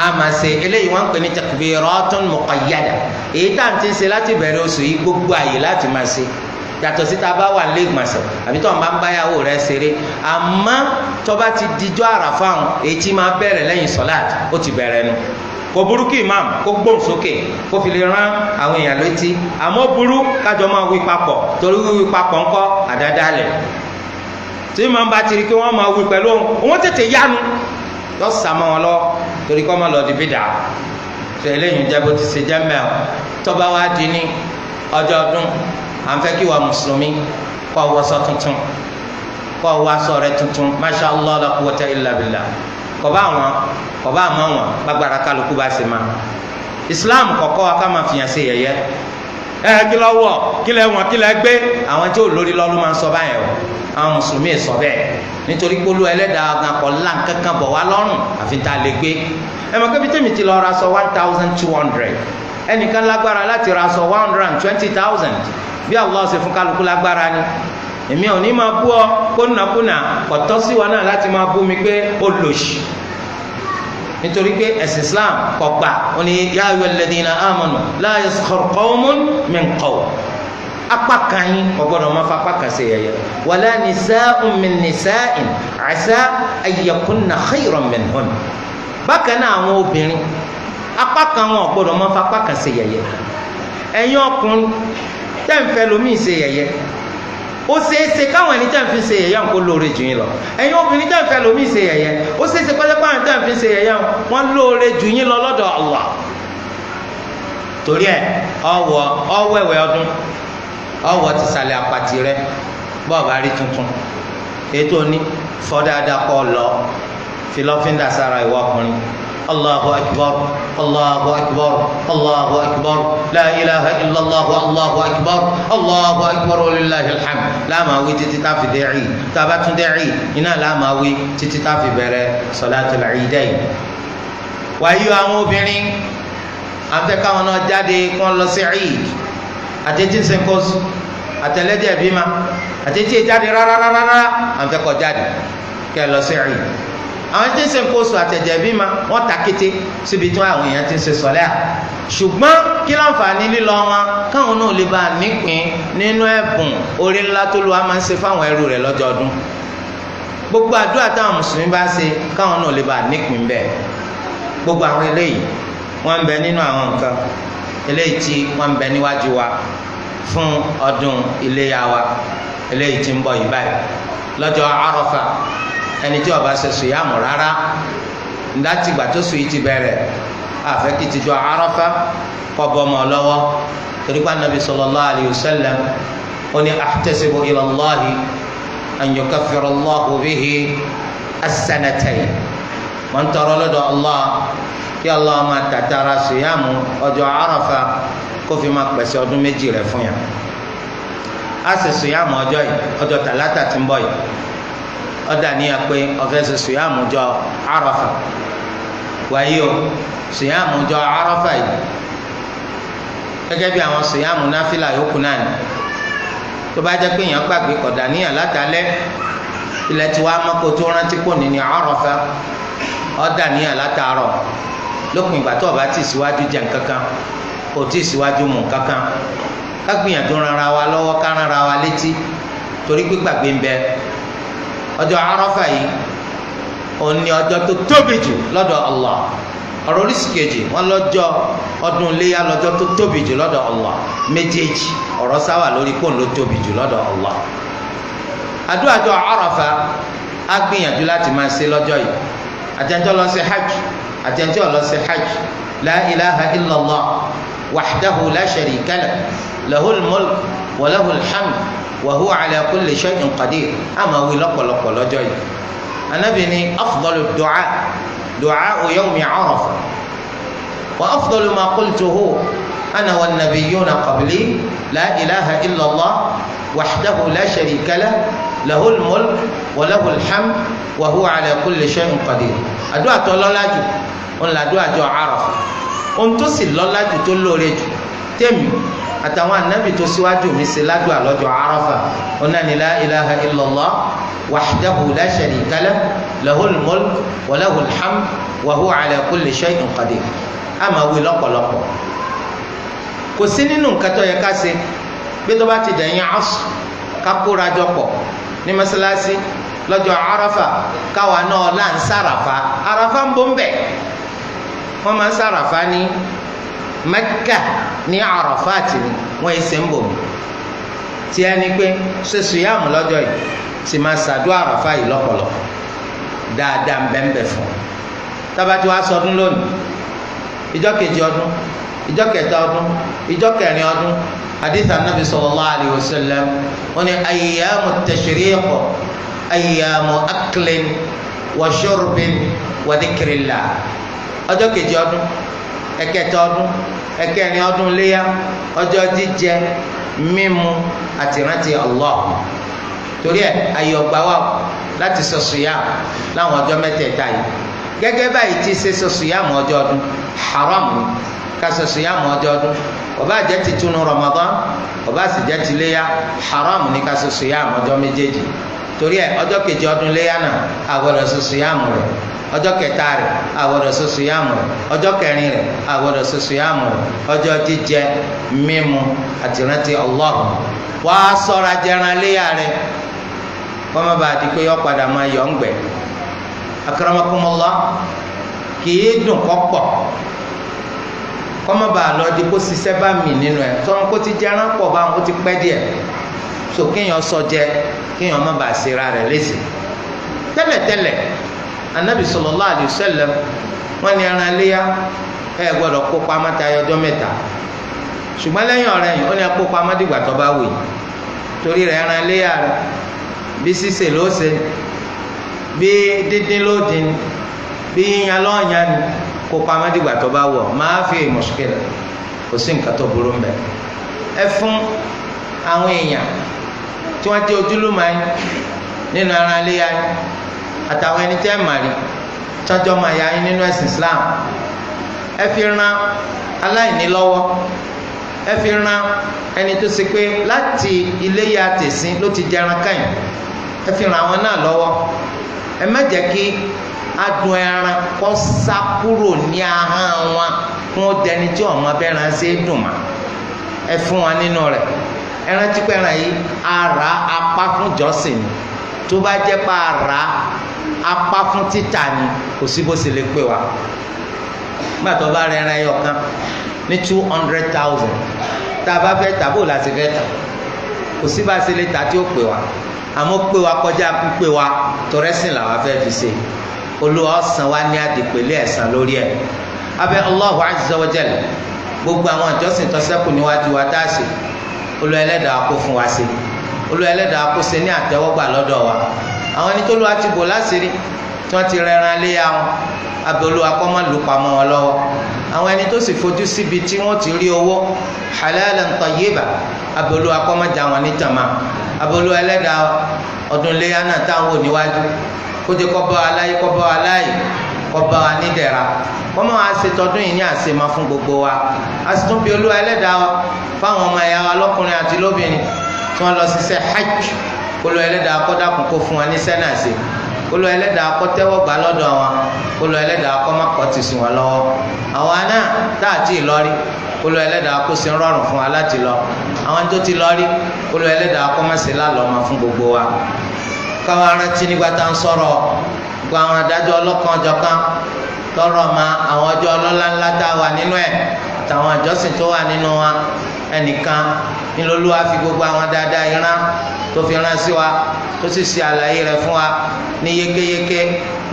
ama ṣe eléyìí wọn ń pè ní takbiratun muqayyada èyí tá à ń ti ṣe láti bẹ̀rẹ̀ oṣù yìí gbogbo àyè láti máa ṣe yàtọ̀ síta bá wà lé gbọ̀nsẹ̀ àbí tó ń bá ń báyàwó rẹ̀ ṣeré àmọ́ tó bá ti dijọ́ àràfà hàn èyí tí máa bẹ̀rẹ̀ lẹ́yìn sọ́láàtì ó ti bẹ̀rẹ̀ nu kò burú kí imam kó gbóhùn sókè kó fi lè rán àwọn èèyàn létí àmọ́ burú kájọ máa wí papọ̀ torí wíwí papọ̀ ńkọ́ àdádálẹ̀ tí màá bá ti rí kí wọ́n máa wí pẹ̀lú òun tètè yánu yọ sàmọ́ wọn lọ torí kọ́ máa lọ di bídà tó eléyìí jẹ́ bó ti ṣe jẹ́ mẹ́ọ̀ tọ́ba wa di ní ọjọ́ ọdún à ń fẹ́ kí wà mùsùlùmí kọ́ wọṣọ tuntun kọ́ wọ aṣọ rẹ tuntun masha allah la quwwata illa billah kọba àmọ́ wọn gbàgbára kálukú bá ṣe máa islam kọ́kọ́ wa ká máa fìyàn ṣe yẹ̀yẹ́ kí lọ wọ kí lẹ wọn kí lẹ gbé àwọn tí ò lórí lọ́lú máa ń sọ báyẹn o àwọn mùsùlùmí sọ bẹ́ẹ̀ nítorí polú ẹlẹ́dàá gan kọ́ ńlá kankan bọ̀ wá lọ́rùn àfi tá a lè gbé ẹ mọ̀ kébi tèmi ti lọ ra sọ 1,200 ẹnìkan lágbára láti ra sọ 120,000 bí Allah ṣe fún kálukú lágbára ni èmi ò ní máa bú ọ kó nàkúnà kò tọ́ sí wa náà láti máa bú mi pé ó lòṣì nítorí pé ẹ̀sìn Islam kò gbà ó ní yā ayyuhal ladhīna āmanū lā yaskhar qawmun min qawm apá kan yín kò gbọ́dọ̀ máa fa apá kan ṣe yẹ̀yẹ́ wa lā nisā'un min nisā'in 'asā an yakunna khayran minhun bákan náà àwọn obìnrin apá kan wọn ò gbọ́dọ̀ máa fa apá kan ṣe yẹ̀yẹ́ ẹ̀yin ọkùnrin tẹ́ ń fẹ́ lómi ṣe yẹ̀yẹ́ ó ṣeéṣe káwọn ẹni tẹ́ ń fi ṣe yẹ̀yẹ́ kó lóore jù yín lọ ẹ̀yin obìnrin tẹ́ ń fẹ́ lómi ṣe yẹ̀yẹ́ ó ṣeéṣe pẹ́lẹ́pẹ́ àwọn tẹ́ ń fi ṣe yẹ̀yẹ́ wọ́n lóore jù yín lọ lọ́dọ̀ Allah torí ẹ̀ ọwẹ́wẹ́ ọdún ọwọ́ ti sàlẹ̀ àpàtì rẹ bọ́ọ̀bá rí tuntun ètò ní fọ́dáadáa kọ́ lọ fìlọ́fíńdà sára ìwọ ọkùnrin Allahu akbar Allahu akbar Allahu akbar la ilaha illallah Allahu akbar Allahu akbar walillahil hamd láàmà wí títí tá fi dé Eid tàbá tún dé Eid iná láàmà wí títí tá fi bẹ̀rẹ̀ salatul Eidain. wáyé àwọn obìnrin àfẹ́ káwọn náà jáde kí wọ́n lọ sí Eid àtẹ̀tí sẹ́kọ́sù àtẹ̀lẹ́dẹ̀ bímá àtẹ̀tí jáde rárá àfẹ́ kọ́ jáde kẹ́ lọ sí Eid àwọn tí ń ṣe nǹkan oṣù àtẹ̀jẹ̀ bímọ wọ́n ta kété síbi tí àwọn èèyàn ti ń ṣe sọ̀lẹ́ à ṣùgbọ́n kí láǹfààní lílọ wọn káwọn náà lè bá a nípìn nínú ẹ̀bùn orí ńlá tó lọ́wọ́ máa ń ṣe fáwọn ẹrú rẹ̀ lọ́jọ́ ọdún gbogbo àdúrà táwọn mùsùlùmí bá ṣe káwọn náà lè bá a nípìn bẹ́ẹ̀ gbogbo àwọn eléyìí wọ́n ń bẹ nínú àwọn nǹkan eléyìí tí wọ́n ń bẹ níwájú wa fún ọdún iléyá wa eléyìí tí ń bọ̀ yìí báyìí lọ́jọ́ Àrafà ẹni tí ó bá ṣe sùyàmù rárá láti ìgbà tó sùn yìí ti bẹ̀rẹ̀ àfẹ́ kí ti jọ Àrafà kọ́ bọ́mọ lọ́wọ́ torí pé Ànábì sallallahu alayhi wa sallam ó ní ahtasibu ila Allahi an yukaffira Allahu bihi as-sanatayn wọ́n tọrọ lọ́dọ̀ Allah kí Allah máa tàtàrà sùyàmù ọjọ́ Àrafà kó fi máa pèsè ọdún méjì rẹ̀ fún yà á sì sùyàmù ọjọ́ yìí ọjọ́ tàlátà tí ń bọ̀ yìí ọdà níyà pé ọfẹ ṣe sùyàmù jọ Àrafà wáyé o sùyàmù jọ Àrafà yìí gẹ́gẹ́ bí àwọn sùyàmù náfìlà yòókù náà ni tó bá jẹ́ pé èèyàn gbàgbé kọ̀dà níyà látàlẹ́ ilẹ̀ tí wàá mọ́kò tó rántí kò ní Àrafà ọdà níyà látàárọ̀ lópin ìgbà tó o bá tì síwájú jẹ nǹkankan kò tí ì síwájú mú nǹkankan ká gbìyànjú rárá wa lọ́wọ́ ká rárá wa létí torí pé gbàgbé ń bẹ ọjọ́ Àrafà yìí òun ni ọjọ́ tó tóbi jù lọ́dọ̀ Allah ọ̀rọ̀ oríṣi kejì wọn lọ́jọ́ ọdún iléyà lọ́jọ́ tó tóbi jù lọ́dọ̀ Allah méjèèjì ọ̀rọ̀ sáwà lórí kóun ló tóbi jù lọ́dọ̀ Allah àdúrà ọjọ́ Àrafà á gbìyànjú láti máa ṣe lọ́jọ́ yìí àtẹnjọ́ lọ sí hajj àtẹnjọ́ lọ sí hajj la ilaha illallah wahdahu la sharika lahu lahul mulk wa lahul hamd wa huwa ala kulli shay'in qadir ama wí lọ́pọ̀lọpọ̀ lọ́jọ́ yìí anabi ni afdalu du'a yawmi Arafa wa afdalu ma qultuhu ana wan nabiyyuna qabli la ilaha illa Allah wahdahu la sharika lahu lahul mulk wa lahul hamd wa huwa ala kulli shay'in qadir àdúà tó lọ́lá jù on la àdúà jọ Arafa on tó sì lọ́lá jù tó lóore jù tèmi àtàwọn ànábì tó síwájú mi ṣe ládùúgbò lọ́jọ́ Àrafà ọ̀nà ni la ilaha illallah wahdahu la sharika lahu lahul mulk wa lahul hamd wa huwa ala kulli shay'in qadir àmà wí lọ́pọ̀lọpọ̀ kò sí nínú nǹkan tó yẹ ká ṣe bí tó bá ti dẹ̀yìn asr ká kóra jọ pọ̀ ní mọ́sálásí lọ́jọ́ Àrafà káwa náà là ń sàràfà àràfà ń bọ́ ń bẹ̀ wọ́n máa ń sàràfà ní Mẹ́kà ní Àràfáàtì ni wọ́n ẹsẹ̀ ń bò mí tí ẹni pé ṣe sùyàmù lọ́jọ́ yìí sì máa ṣàdúrà àràfà yìí lọ́pọ̀lọpọ̀ dáadáa ń bẹ́ẹ̀ fún un. tábàtí wàá sọdún lónìí ìjọ kejì ọdún ìjọ kẹta ọdún ìjọ kẹrin ọdún hadith anabi sallallahu alayhi wa sallam wọ́n ní ayyamu tashriq ayyamu aklin wa shurbin wa dhikrillah. ọjọ́ kejì ọdún ẹ̀kẹta ọdún ẹ̀kẹrin ọdún léyà ọjọ́ jíjẹ mímu àti ìrántí Allah. torí ẹ̀ ayé ọgbà wa láti ṣe sùyàm láwọn ọjọ́ mẹ́tẹ̀ẹ̀ta yìí gẹ́gẹ́ báyìí tí ṣe sùyàm ọjọ́ ọdún haram ni ká ṣe sùyàm ọjọ́ ọdún ó bá jẹ́ ti túnú Ramadan ó bá sì jẹ́ ti léyà haram ni ká ṣe sùyàm ọjọ́ méjèèjì. torí ẹ̀ ọjọ́ kejì ọdún léyà náà a gbọ́dọ̀ ṣe sùyàm rẹ̀, ọjọ́ kẹta rẹ̀ a gbọ́dọ̀ ṣe sùyàm rẹ̀, ọjọ́ kẹrin rẹ̀ a gbọ́dọ̀ ṣe sùyàm rẹ̀, ọjọ́ jíjẹ mímu àti ìrántí Allah. wàá ṣọ́ra jẹran léyà rẹ̀ kọ́mọ́ bá di pé yọ padà máa yọ̀ ń gbẹ̀. akramakumullah kìí dùn kọ́ pọ̀ kọ́mọ́ bá lọ di kó ṣiṣẹ́ bá mi nínú ẹ̀ tọ́wọ́n kó ti jẹran pọ̀ báwọn kó ti pẹ́ díẹ̀ so kéèyàn sọ jẹ kéèyàn má bàa ṣera rẹ̀ léṣe. tẹ́lẹ̀tẹ́lẹ̀ anabi sallallahu alayhi wa sallam wọ́n ní ẹran léyà ẹ gbọ́dọ̀ kó pamọ́ tayọ ọjọ́ mẹ́ta ṣùgbọ́n lẹ́yìn ọ̀rẹ́ yìí ó ní ẹ kó pamọ́ dìgbà tó bá wù yìí. torí rẹ̀ ẹran léyà rẹ̀ bí sísè ló ṣe bí dídín ló dín bí yíyan lọ́ọ̀yàn ni kó pamọ́ dìgbà tó bá wọ̀ máa fi mushkila kò sí nǹkan tó burú mbẹ. ẹ fún àwọn èèyàn tí wọ́n jẹ́ ojúlùmọ̀ yín nínú ara léyà yín àtàwọn ẹni tẹ́ ẹ̀ mà rí tọ́jọ́ máa yá yín nínú ẹ̀sìn Islam. ẹ fi ran aláìní lọ́wọ́, ẹ fi ran ẹni tó ṣe pé láti iléyà tẹ̀sín ló ti jẹran káyìn, ẹ fi ràn àwọn náà lọ́wọ́. ẹ má jẹ́ kí adùn ẹran kó sá kúrò ní ahọ́n wọn fún dẹni tí ọmọ abẹ́ran ṣe é dùn mà. ẹ fún wa nínú rẹ̀. ẹran tí pẹ́ran yìí ara apá fún jọ́sìn ni, tó bá jẹ́ pé ara apá fún títà ni kò sí bó ṣe lè pè wá. nígbà tó bá rẹ ẹran ẹyọ kan ní 200,000 tá a bá fẹ́ tà bó la ṣe fẹ́ tà, kò sí bá ṣe lè tà tí ó pè wá. àmọ́ pé wa kọjá pípé wa tọrẹ́sìn làwọn fẹ́ fi ṣe. Olúwa ọ̀sán wa ní àdìpẹ̀lẹ̀ ẹ̀san lórí ẹ̀. abẹ́ Allahu azza wa jalla gbogbo àwọn ìjọsìn tó ṣẹ́kù níwájú wa tá a ṣe Olúwa Ẹlẹ́dàá kó fún wa ṣe. Olúwa Ẹlẹ́dàá kó ṣe ní àtẹ́wọ́gbà lọ́dọ̀ wa. àwọn ẹni tó Olúwa ti bò láṣìírí tí wọ́n ti rẹran léyà wọn abẹ́ Olúwa kó má lù pamọ́ wọn lọ́wọ́. àwọn ẹni tó sì fojú síbi tí wọ́n ti rí owó halalan tayyiba abẹ́ Olúwa kó má já wọn ní tàmá. abẹ́ Olúwa Ẹlẹ́dàá ọdún léyà náà táwọn wò níwájú kó jẹ́ kó bá wa láyé kó bá wa láyé kó bá wa nídẹ̀ra kó má wá ṣe tọdún yìí ní àṣemá fún gbogbo wa. a sì tún bí Olúwa Ẹlẹ́dàá wa fáwọn ọmọ ẹ̀yà wa lọ́kùnrin àti lóbìnrin tí wọ́n lọ ṣiṣẹ́ hajj. Olúwa Ẹlẹ́dàá kó dákun kó fún wa ní sẹ́nà ṣe. Olúwa Ẹlẹ́dàá kó tẹ́wọ́ gbà lọ́dọ̀ wọn. Olúwa Ẹlẹ́dàá kó má kọ̀ tì sí wọn lọ́wọ́. àwọn náà tá a ti lọ rí Olúwa Ẹlẹ́dàá kó ṣe rọrùn fún wa láti lọ. àwọn tó ti lọ rí Olúwa Ẹlẹ́dàá kó má ṣe lálọ́ ọmọ fún gbogbo wa. káwọn arántí nígbà tá ń sọ̀rọ̀ gba àwọn adájọ́ ọlọ́kan ọ̀jọ̀kan lọ́rọ̀ ma àwọn ọjọ́ ọlọ́lá ńlá tá a wà nínú ẹ̀ àtàwọn àjọsìn tó wà nínú wa. ẹnìkan ní Olúwa fi gbogbo àwọn dáadáa ìran tó fi rán sí wa tó sì ṣe àlàyé rẹ̀ fún wa ní yékéyéké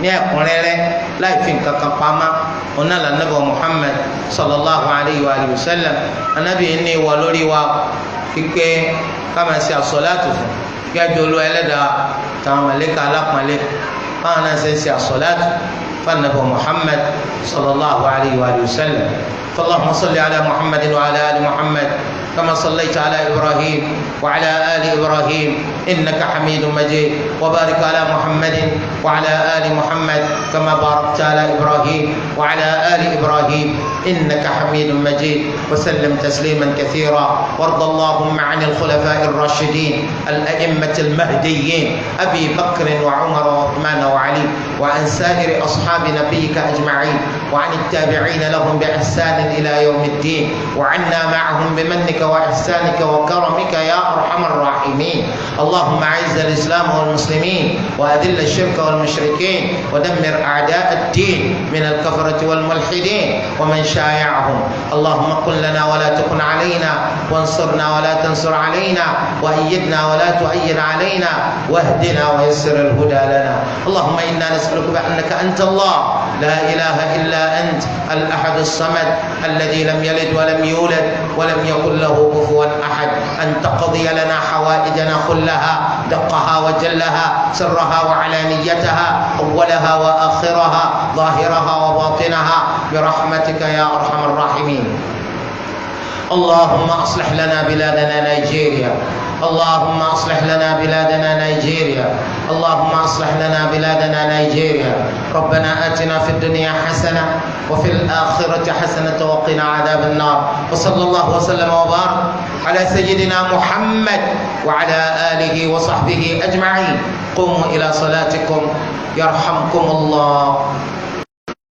ní ẹ̀kúnrẹ́rẹ́ láì fi nǹkan kan pamọ́. ọ̀nà lànàbà Muhammad sallallahu alayhi wa sallam anabi ní ìwọ lórí wa kíkẹ́ ká máa ṣe àsọ̀láàtù fún gẹ́gẹ́ Olúwa Ẹlẹ́dàá táwọn màláíkà alápọ̀nlé báwọn náà ṣe ń ṣe àsọ̀láàtù fún anabi Muhammad sallallahu alayhi wa sallam. فاللهم صل على محمد وعلى آل محمد كما صليت على إبراهيم وعلى آل إبراهيم إنك حميد مجيد وبارك على محمد وعلى آل محمد كما باركت على إبراهيم وعلى آل إبراهيم إنك حميد مجيد وسلم تسليما كثيرا. وارض اللهم عن الخلفاء الراشدين الأئمة المهديين أبي بكر وعمر وعثمان وعلي وعن سائر أصحاب نبيك أجمعين وعن التابعين لهم بإحسان إلى يوم الدين وعنا معهم بمنك وإحسانك وكرمك يا أرحم الراحمين. اللهم أعز الإسلام والمسلمين وأذل الشرك والمشركين ودمر أعداء الدين من الكفرة والملحدين ومن شايعهم. اللهم كن لنا ولا تكن علينا وانصرنا ولا تنصر علينا وأيدنا ولا تؤيد علينا واهدنا ويسر الهدى لنا. اللهم إنا نسألك بأنك أنت الله لا إله إلا أنت الأحد الصمد الذي لم يلد ولم يولد ولم يكن له كفوا أحد أن تقضي لنا حوائجنا كلها دقها وجلها سرها وعلانيتها أولها وآخرها ظاهرها وباطنها برحمتك يا أرحم الراحمين. اللهم أصلح لنا بلادنا نيجيريا. اللهم أصلح لنا بلادنا نيجيريا. اللهم أصلح لنا بلادنا نيجيريا. ربنا آتنا في الدنيا حسنة وفي الآخرة حسنة وقنا عذاب النار. وصلى الله وسلم وبارك على سيدنا محمد وعلى آله وصحبه أجمعين. قوموا إلى صلاتكم يرحمكم الله.